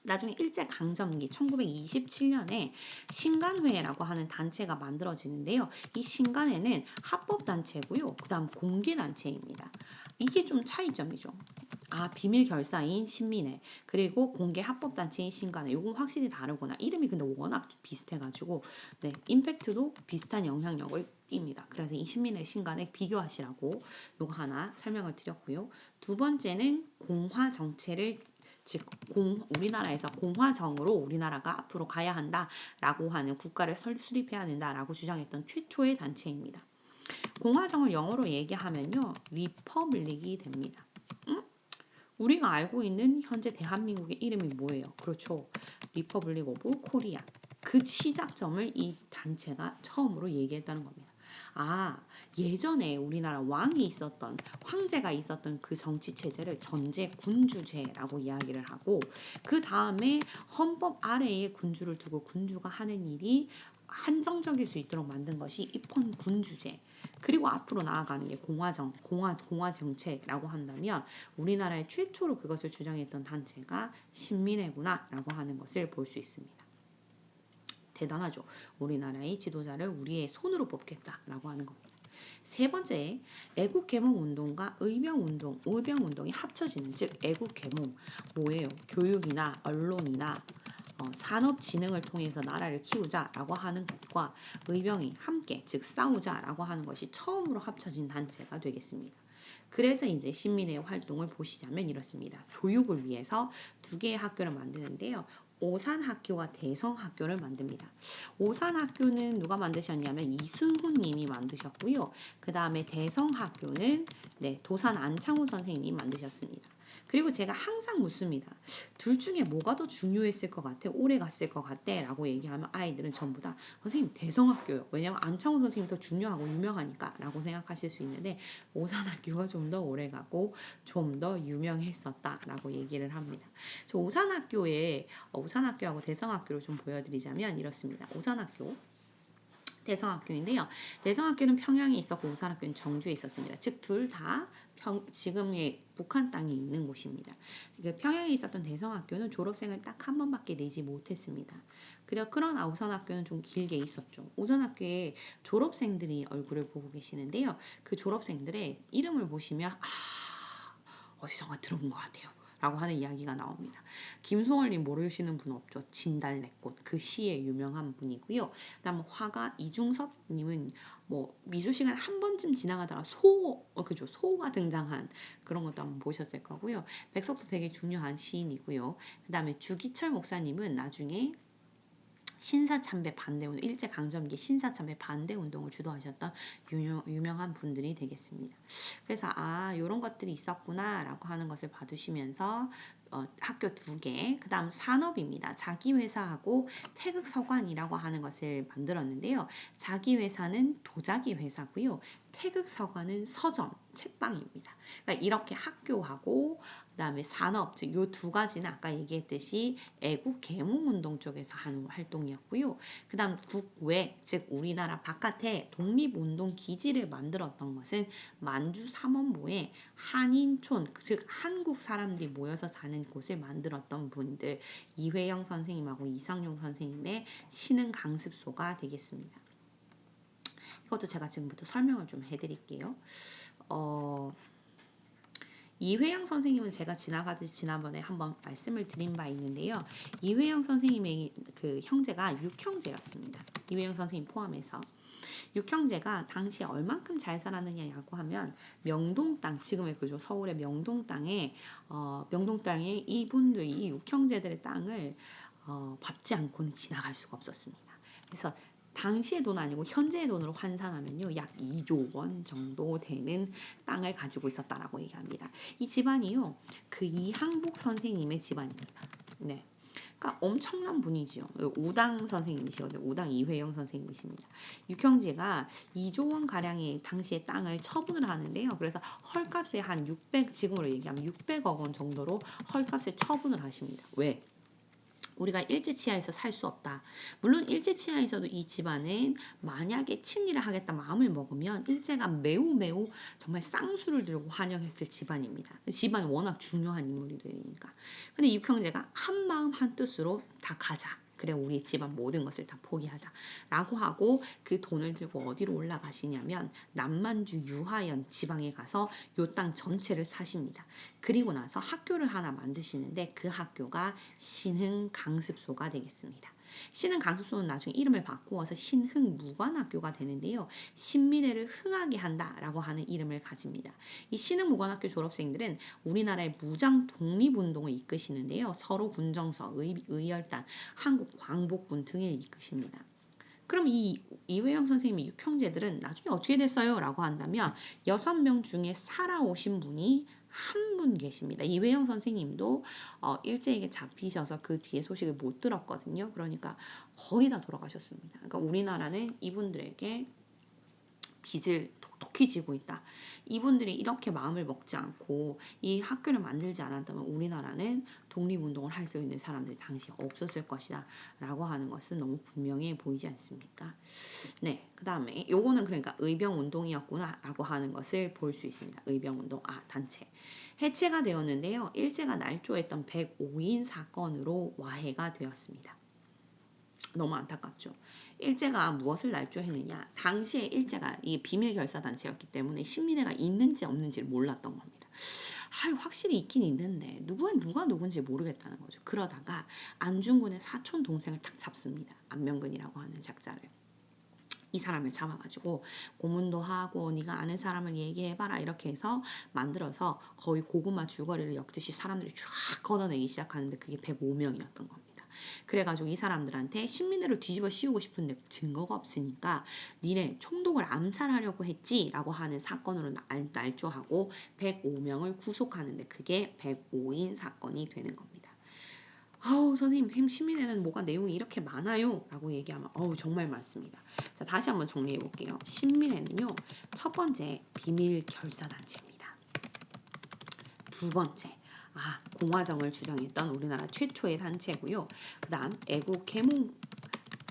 나중에 일제강점기 1927년에 신간회라고 하는 단체가 만들어지는데요. 이 신간회는 합법단체고요. 그 다음 공개단체입니다. 이게 좀 차이점이죠. 비밀 결사인 신민회 그리고 공개 합법단체인 신간회 이건 확실히 다르구나. 이름이 근데 워낙 비슷해가지고 네, 임팩트도 비슷한 영향력을 띱니다. 그래서 이 신민회 신간회 비교하시라고 요거 하나 설명을 드렸고요. 두 번째는 공화 정체를 즉 우리나라에서 공화정으로 우리나라가 앞으로 가야 한다라고 하는 국가를 수립해야 한다라고 주장했던 최초의 단체입니다. 공화정을 영어로 얘기하면요. 리퍼블릭이 됩니다. 우리가 알고 있는 현재 대한민국의 이름이 뭐예요? 그렇죠. 리퍼블릭 오브 코리아. 그 시작점을 이 단체가 처음으로 얘기했다는 겁니다. 예전에 우리나라 왕이 있었던 황제가 있었던 그 정치 체제를 전제 군주제라고 이야기를 하고 그 다음에 헌법 아래에 군주를 두고 군주가 하는 일이 한정적일 수 있도록 만든 것이 입헌 군주제. 그리고 앞으로 나아가는 게 공화 정책이라고 한다면 우리나라의 최초로 그것을 주장했던 단체가 신민회구나라고 하는 것을 볼 수 있습니다. 대단하죠. 우리나라의 지도자를 우리의 손으로 뽑겠다라고 하는 겁니다. 세 번째, 애국개몽운동과 의병운동이 합쳐지는 즉 애국개몽 뭐예요? 교육이나 언론이나 산업진흥을 통해서 나라를 키우자라고 하는 것과 의병이 함께 즉 싸우자라고 하는 것이 처음으로 합쳐진 단체가 되겠습니다. 그래서 이제 신민회의 활동을 보시자면 이렇습니다. 교육을 위해서 두 개의 학교를 만드는데요. 오산학교와 대성학교를 만듭니다. 오산학교는 누가 만드셨냐면 이순훈 님이 만드셨고요. 그 다음에 대성학교는 도산 안창호 선생님이 만드셨습니다. 그리고 제가 항상 묻습니다. 둘 중에 뭐가 더 중요했을 것 같아? 오래 갔을 것 같아? 라고 얘기하면 아이들은 전부 다 선생님 대성학교요. 왜냐면 안창호 선생님이 더 중요하고 유명하니까 라고 생각하실 수 있는데 오산학교가 좀 더 오래 가고 좀 더 유명했었다 라고 얘기를 합니다. 저 오산학교하고 대성학교를 좀 보여드리자면 이렇습니다. 오산학교 대성학교인데요. 대성학교는 평양에 있었고 오산학교는 정주에 있었습니다. 즉 둘 다 지금의 북한 땅에 있는 곳입니다. 평양에 있었던 대성학교는 졸업생을 딱 한 번밖에 내지 못했습니다. 그러나 오산학교는 좀 길게 있었죠. 오산학교에 졸업생들이 얼굴을 보고 계시는데요. 그 졸업생들의 이름을 보시면 어디선가 들어본 것 같아요. 라고 하는 이야기가 나옵니다. 김소월님 모르시는 분 없죠. 진달래꽃 그 시에 유명한 분이고요. 그다음 화가 이중섭님은 미술 시간 한 번쯤 지나가다가 소가 등장한 그런 것도 한번 보셨을 거고요. 백석도 되게 중요한 시인이고요. 그다음에 주기철 목사님은 나중에 신사참배 반대운동, 일제강점기 신사참배 반대운동을 주도하셨던 유명한 분들이 되겠습니다. 그래서 이런 것들이 있었구나 라고 하는 것을 봐두시면서 학교 2개, 그 다음 산업입니다. 자기회사하고 태극서관이라고 하는 것을 만들었는데요. 자기회사는 도자기 회사고요. 태극서관은 서점, 책방입니다. 그러니까 이렇게 학교하고 그 다음에 산업, 즉 요 두 가지는 아까 얘기했듯이 애국개몽운동 쪽에서 하는 활동이었고요. 그 다음 국외, 즉 우리나라 바깥에 독립운동 기지를 만들었던 것은 만주 삼원보에 한인촌, 즉 한국 사람들이 모여서 사는 곳을 만들었던 분들, 이회영 선생님하고 이상용 선생님의 신흥강습소가 되겠습니다. 이것도 제가 지금부터 설명을 좀 해드릴게요. 이회영 선생님은 제가 지나가듯이 지난번에 한번 말씀을 드린 바 있는데요. 이회영 선생님의 그 형제가 6형제였습니다. 이회영 선생님 포함해서. 6형제가 당시에 얼만큼 잘 살았느냐고 하면 명동 땅, 지금의 그죠, 서울의 명동 땅에 이분들이 6형제들의 땅을 밟지 않고는 지나갈 수가 없었습니다. 그래서 당시의 돈 아니고 현재의 돈으로 환산하면요, 약 2조 원 정도 되는 땅을 가지고 있었다라고 얘기합니다. 이 집안이요, 그 이항복 선생님의 집안입니다. 네. 그러니까 엄청난 분이지요. 우당 선생님이시거든요. 우당 이회영 선생님이십니다. 육형제가 2조 원 가량의 당시의 땅을 처분을 하는데요. 그래서 헐값에 한 600, 지금으로 얘기하면 600억 원 정도로 헐값에 처분을 하십니다. 왜? 우리가 일제치하에서 살 수 없다. 물론 일제치하에서도 이 집안은 만약에 친일을 하겠다 마음을 먹으면 일제가 매우 정말 쌍수를 들고 환영했을 집안입니다. 집안은 워낙 중요한 인물들이니까. 근데 육형제가 한 마음 한 뜻으로 다 가자. 그래, 우리 집안 모든 것을 다 포기하자 라고 하고 그 돈을 들고 어디로 올라가시냐면 남만주 유하연 지방에 가서 요 땅 전체를 사십니다. 그리고 나서 학교를 하나 만드시는데 그 학교가 신흥강습소가 되겠습니다. 신흥강습소는 나중에 이름을 바꾸어서 신흥무관학교가 되는데요. 신민회를 흥하게 한다라고 하는 이름을 가집니다. 이 신흥무관학교 졸업생들은 우리나라의 무장 독립운동을 이끄시는데요. 서로 군정서, 의열단, 한국광복군 등을 이끄십니다. 그럼 이 이회영 선생님의 6형제들은 나중에 어떻게 됐어요? 라고 한다면 6명 중에 살아오신 분이 한 분 계십니다. 이회영 선생님도 일제에게 잡히셔서 그 뒤에 소식을 못 들었거든요. 그러니까 거의 다 돌아가셨습니다. 그러니까 우리나라는 이분들에게 빚을 톡톡히 지고 있다. 이분들이 이렇게 마음을 먹지 않고 이 학교를 만들지 않았다면 우리나라는 독립운동을 할 수 있는 사람들이 당시에 없었을 것이다 라고 하는 것은 너무 분명해 보이지 않습니까? 네, 그 다음에 요거는 그러니까 의병운동이었구나 라고 하는 것을 볼 수 있습니다. 의병운동, 단체. 해체가 되었는데요. 일제가 날조했던 105인 사건으로 와해가 되었습니다. 너무 안타깝죠. 일제가 무엇을 날조했느냐. 당시에 일제가 이 비밀 결사단체였기 때문에 신민회가 있는지 없는지를 몰랐던 겁니다. 확실히 있긴 있는데 누가 누군지 모르겠다는 거죠. 그러다가 안중근의 사촌 동생을 탁 잡습니다. 안명근이라고 하는 작자를. 이 사람을 잡아가지고 고문도 하고 네가 아는 사람을 얘기해봐라 이렇게 해서 만들어서 거의 고구마 줄거리를 엮듯이 사람들이 쫙 걷어내기 시작하는데 그게 105명이었던 겁니다. 그래가지고 이 사람들한테 신민회를 뒤집어 씌우고 싶은데 증거가 없으니까 니네 총독을 암살하려고 했지 라고 하는 사건으로 날조하고 105명을 구속하는데 그게 105인 사건이 되는 겁니다. 선생님, 신민회는 뭐가 내용이 이렇게 많아요? 라고 얘기하면 정말 많습니다. 자, 다시 한번 정리해 볼게요. 신민회는요, 첫 번째, 비밀 결사단체입니다. 두 번째, 공화정을 주장했던 우리나라 최초의 단체고요. 그 다음, 애국 계몽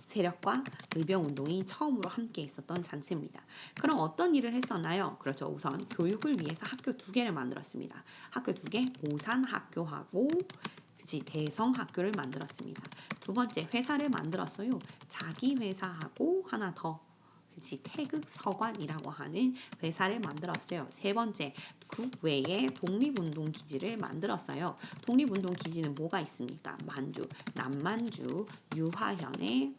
세력과 의병운동이 처음으로 함께 있었던 단체입니다. 그럼 어떤 일을 했었나요? 그렇죠. 우선 교육을 위해서 학교 2개를 만들었습니다. 학교 2개, 오산학교하고 대성학교를 만들었습니다. 두 번째, 회사를 만들었어요. 자기 회사하고 하나 더. 태극서관이라고 하는 회사를 만들었어요. 세 번째, 국외에 독립운동 기지를 만들었어요. 독립운동 기지는 뭐가 있습니까? 남만주, 유화현의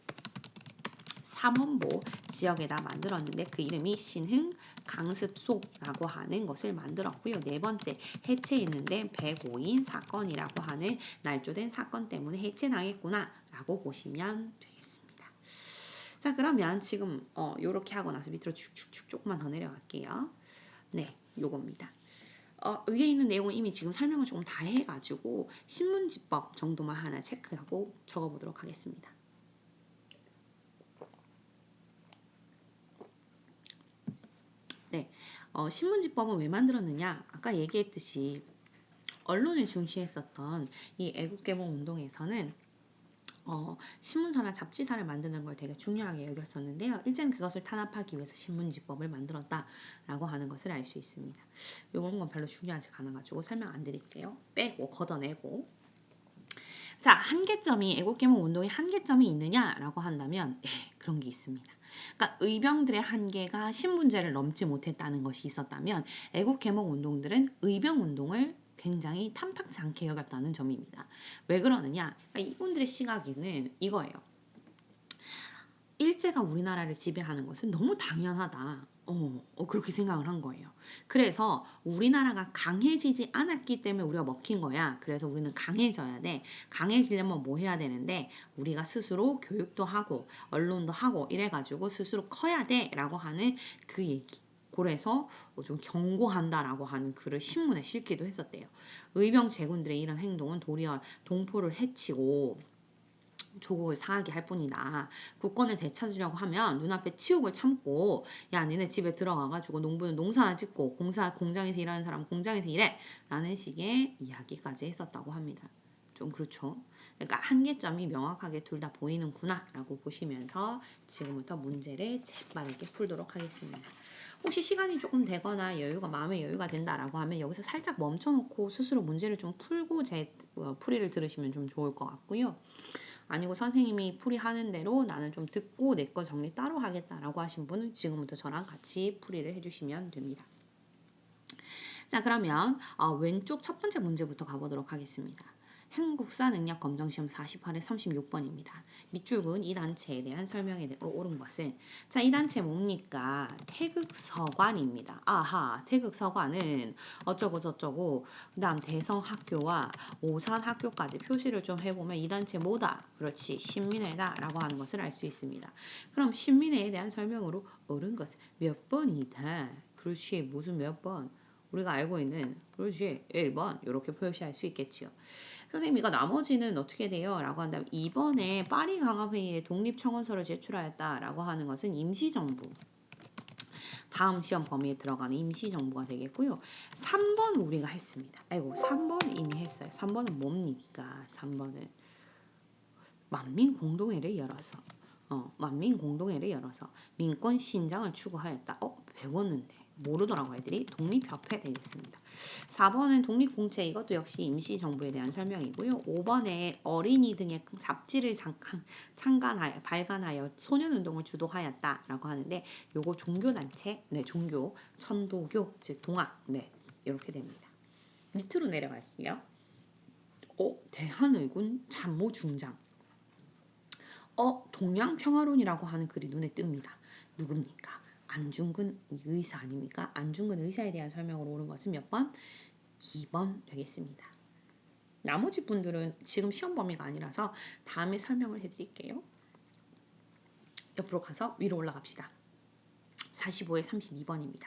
삼원보 지역에다 만들었는데 그 이름이 신흥 강습소라고 하는 것을 만들었고요. 네 번째, 해체했는데 105인 사건이라고 하는 날조된 사건 때문에 해체당했구나 라고 보시면 되겠습니다. 자, 그러면 지금 요렇게 하고 나서 밑으로 쭉쭉쭉 조금만 더 내려갈게요. 네, 요겁니다. 위에 있는 내용은 이미 지금 설명을 조금 다 해가지고 신문지법 정도만 하나 체크하고 적어보도록 하겠습니다. 네, 신문지법은 왜 만들었느냐? 아까 얘기했듯이 언론을 중시했었던 이 애국개봉 운동에서는 신문사나 잡지사를 만드는 걸 되게 중요하게 여겼었는데요. 일제는 그것을 탄압하기 위해서 신문지법을 만들었다라고 하는 것을 알 수 있습니다. 이런 건 별로 중요하지 않아가지고 설명 안 드릴게요. 빼고 걷어내고. 자, 한계점이 애국개몽 운동의 한계점이 있느냐라고 한다면 그런 게 있습니다. 그러니까 의병들의 한계가 신분제를 넘지 못했다는 것이 있었다면 애국 개목 운동들은 의병 운동을 굉장히 탐탁지 않게 여겼다는 점입니다. 왜 그러느냐? 그러니까 이분들의 시각에는 이거예요. 일제가 우리나라를 지배하는 것은 너무 당연하다. 그렇게 생각을 한 거예요. 그래서 우리나라가 강해지지 않았기 때문에 우리가 먹힌 거야. 그래서 우리는 강해져야 돼. 강해지려면 뭐 해야 되는데 우리가 스스로 교육도 하고 언론도 하고 이래가지고 스스로 커야 돼 라고 하는 그 얘기. 그래서 좀 경고한다라고 하는 글을 신문에 실기도 했었대요. 의병 제군들의 이런 행동은 도리어 동포를 해치고 조국을 상하게 할 뿐이다. 국권을 되찾으려고 하면 눈앞에 치욕을 참고 야 니네 집에 들어가가지고 농부는 농사나 짓고 공장에서 일하는 사람 공장에서 일해 라는 식의 이야기까지 했었다고 합니다. 좀 그렇죠. 그러니까 한계점이 명확하게 둘 다 보이는구나 라고 보시면서 지금부터 문제를 재빠르게 풀도록 하겠습니다. 혹시 시간이 조금 되거나 마음의 여유가 된다라고 하면 여기서 살짝 멈춰놓고 스스로 문제를 좀 풀고 제 풀이를 들으시면 좀 좋을 것 같고요. 아니고 선생님이 풀이하는 대로 나는 좀 듣고 내 거 정리 따로 하겠다라고 하신 분은 지금부터 저랑 같이 풀이를 해주시면 됩니다. 자, 그러면 왼쪽 첫 번째 문제부터 가보도록 하겠습니다. 한국사 능력 검정시험 48회 36번입니다. 밑줄은 이 단체에 대한 설명에 옳은 것은 자, 이 단체 뭡니까? 태극서관입니다. 아하, 태극서관은 어쩌고 저쩌고 그 다음 대성학교와 오산학교까지 표시를 좀 해보면 이 단체 뭐다? 그렇지, 신민회다 라고 하는 것을 알 수 있습니다. 그럼 신민회에 대한 설명으로 옳은 것은 몇 번이다? 그렇지, 무슨 몇 번? 우리가 알고 있는 그렇지 1번 이렇게 표시할 수 있겠지요. 선생님 이거 나머지는 어떻게 돼요? 라고 한다면 2번에 파리 강화회의에 독립청원서를 제출하였다라고 하는 것은 임시정부. 다음 시험 범위에 들어가는 임시정부가 되겠고요. 3번 우리가 했습니다. 아이고 3번 이미 했어요. 3번은 뭡니까? 3번은 만민공동회를 열어서 만민공동회를 열어서 민권 신장을 추구하였다. 배웠는데 모르더라고 애들이. 독립협회 되겠습니다. 4번은 독립공채 이것도 역시 임시정부에 대한 설명이고요. 5번에 어린이 등의 잡지를 발간하여 소년운동을 주도하였다라고 하는데 요거 종교단체, 네 종교, 천도교, 즉 동학, 네 이렇게 됩니다. 밑으로 내려갈게요. 대한의군 참모중장 동양평화론이라고 하는 글이 눈에 띕니다. 누굽니까? 안중근 의사 아닙니까? 안중근 의사에 대한 설명으로 옳은 것은 몇 번? 2번 되겠습니다. 나머지 분들은 지금 시험 범위가 아니라서 다음에 설명을 해드릴게요. 옆으로 가서 위로 올라갑시다. 45에 32번입니다.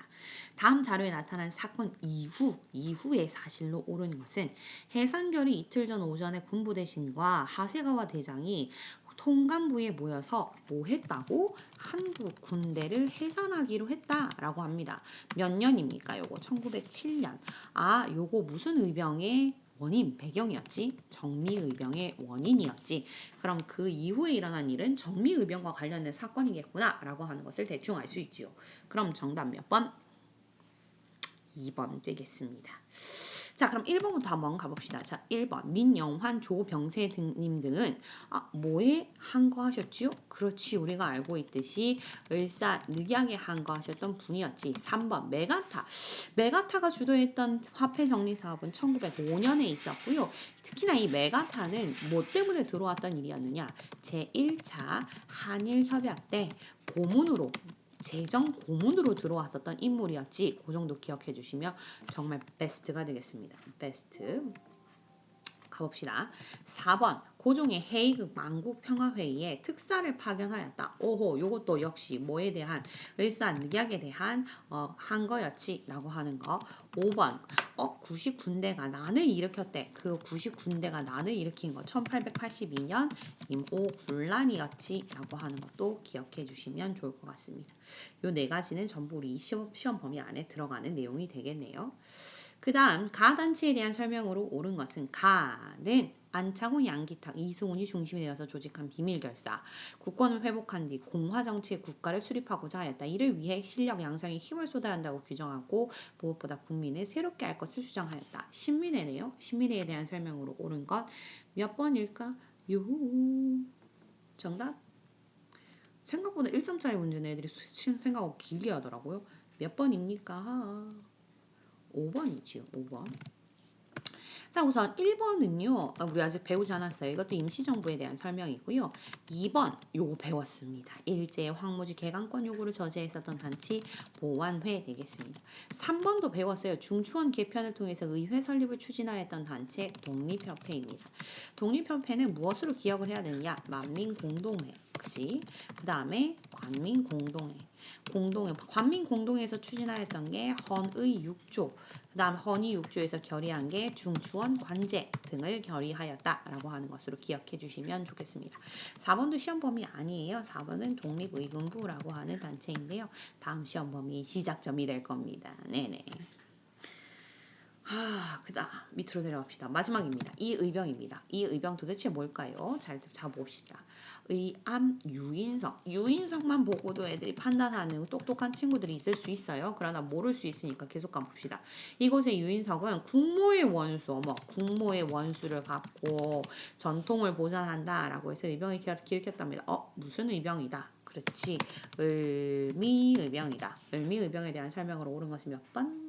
다음 자료에 나타난 사건 이후의 사실로 옳은 것은 해산결의 이틀 전 오전에 군부 대신과 하세가와 대장이 통감부에 모여서 뭐 했다고? 한국 군대를 해산하기로 했다라고 합니다. 몇 년입니까? 요거 1907년. 요거 무슨 의병의 원인, 배경이었지? 정미의병의 원인이었지. 그럼 그 이후에 일어난 일은 정미의병과 관련된 사건이겠구나 라고 하는 것을 대충 알 수 있지요. 그럼 정답 몇 번? 2번 되겠습니다. 자, 그럼 1번부터 한번 가봅시다. 자, 1번 민영환, 조병세 님 등은 뭐에 항거하셨지요? 그렇지, 우리가 알고 있듯이 을사늑약에 항거하셨던 분이었지. 3번 메가타가 주도했던 화폐 정리 사업은 1905년에 있었고요. 특히나 이 메가타는 뭐 때문에 들어왔던 일이었느냐? 제1차 한일협약 때 재정 고문으로 들어왔었던 인물이었지. 그 정도 기억해 주시면 정말 베스트가 되겠습니다. 베스트. 가봅시다. 4번 고종의 헤이그 만국평화회의에 특사를 파견하였다. 요것도 역시 뭐에 대한 을사늑약에 대한 한 거였지 라고 하는 거. 5번 99군대가 난을 일으켰대. 그 99군대가 난을 일으킨 거 1882년 임오군란이었지 라고 하는 것도 기억해 주시면 좋을 것 같습니다. 요 네 가지는 전부 우리 시험 범위 안에 들어가는 내용이 되겠네요. 그 다음 가단체에 대한 설명으로 옳은 것은 가는 안창호, 양기탁, 이승훈이 중심이 되어서 조직한 비밀결사, 국권을 회복한 뒤 공화정치의 국가를 수립하고자 하였다. 이를 위해 실력 양성에 힘을 쏟아야 한다고 규정하고 무엇보다 국민을 새롭게 할 것을 주장하였다. 신민회네요. 신민회에 대한 설명으로 옳은 것 몇 번일까? 정답 생각보다 1점짜리 문제는 애들이 생각하고 길게 하더라고요. 몇 번입니까? 5번이지요. 5번. 자, 우선 1번은요. 우리 아직 배우지 않았어요. 이것도 임시정부에 대한 설명이고요. 2번 요거 배웠습니다. 일제의 황무지 개강권 요구를 저지했었던 단체 보완회 되겠습니다. 3번도 배웠어요. 중추원 개편을 통해서 의회 설립을 추진하였던 단체 독립협회입니다. 독립협회는 무엇으로 기억을 해야 되느냐? 만민공동회. 그지? 그 다음에 관민공동회. 관민공동회에서 추진하였던 게 헌의 6조, 그 다음 헌의 6조에서 결의한 게 중추원 관제 등을 결의하였다라고 하는 것으로 기억해 주시면 좋겠습니다. 4번도 시험 범위 아니에요. 4번은 독립의금부라고 하는 단체인데요. 다음 시험 범위 시작점이 될 겁니다. 네네. 그다음 밑으로 내려갑시다. 마지막입니다. 이 의병입니다. 이 의병 도대체 뭘까요? 잘 봅시다. 의암 유인석. 유인석만 보고도 애들이 판단하는 똑똑한 친구들이 있을 수 있어요. 그러나 모를 수 있으니까 계속 가봅시다. 이곳의 유인석은 국모의 원수, 국모의 원수를 갖고 전통을 보존한다라고 해서 의병을 기록했답니다. 무슨 의병이다? 그렇지. 을미의병이다. 을미의병에 대한 설명으로 옳은 것이 몇 번?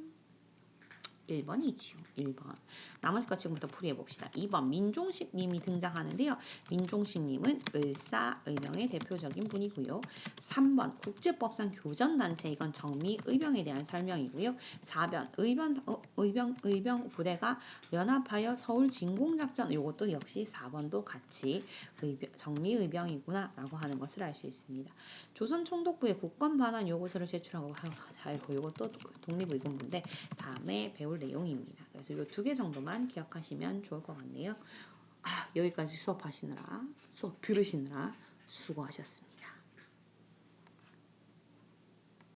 1번이지요. 1번. 나머지 거 지금부터 풀이해봅시다. 2번 민종식님이 등장하는데요. 민종식님은 을사의병의 대표적인 분이고요. 3번 국제법상 교전단체. 이건 정미의병에 대한 설명이고요. 4번 의병 부대가 연합하여 서울 진공작전. 이것도 역시 4번도 같이 정미의병이구나 라고 하는 것을 알 수 있습니다. 조선총독부의 국권반환 요구서를 제출하고 이것도 독립의금부인데 다음에 배울 내용입니다. 그래서 이 2개 정도만 기억하시면 좋을 것 같네요. 여기까지 수업 들으시느라 수고하셨습니다.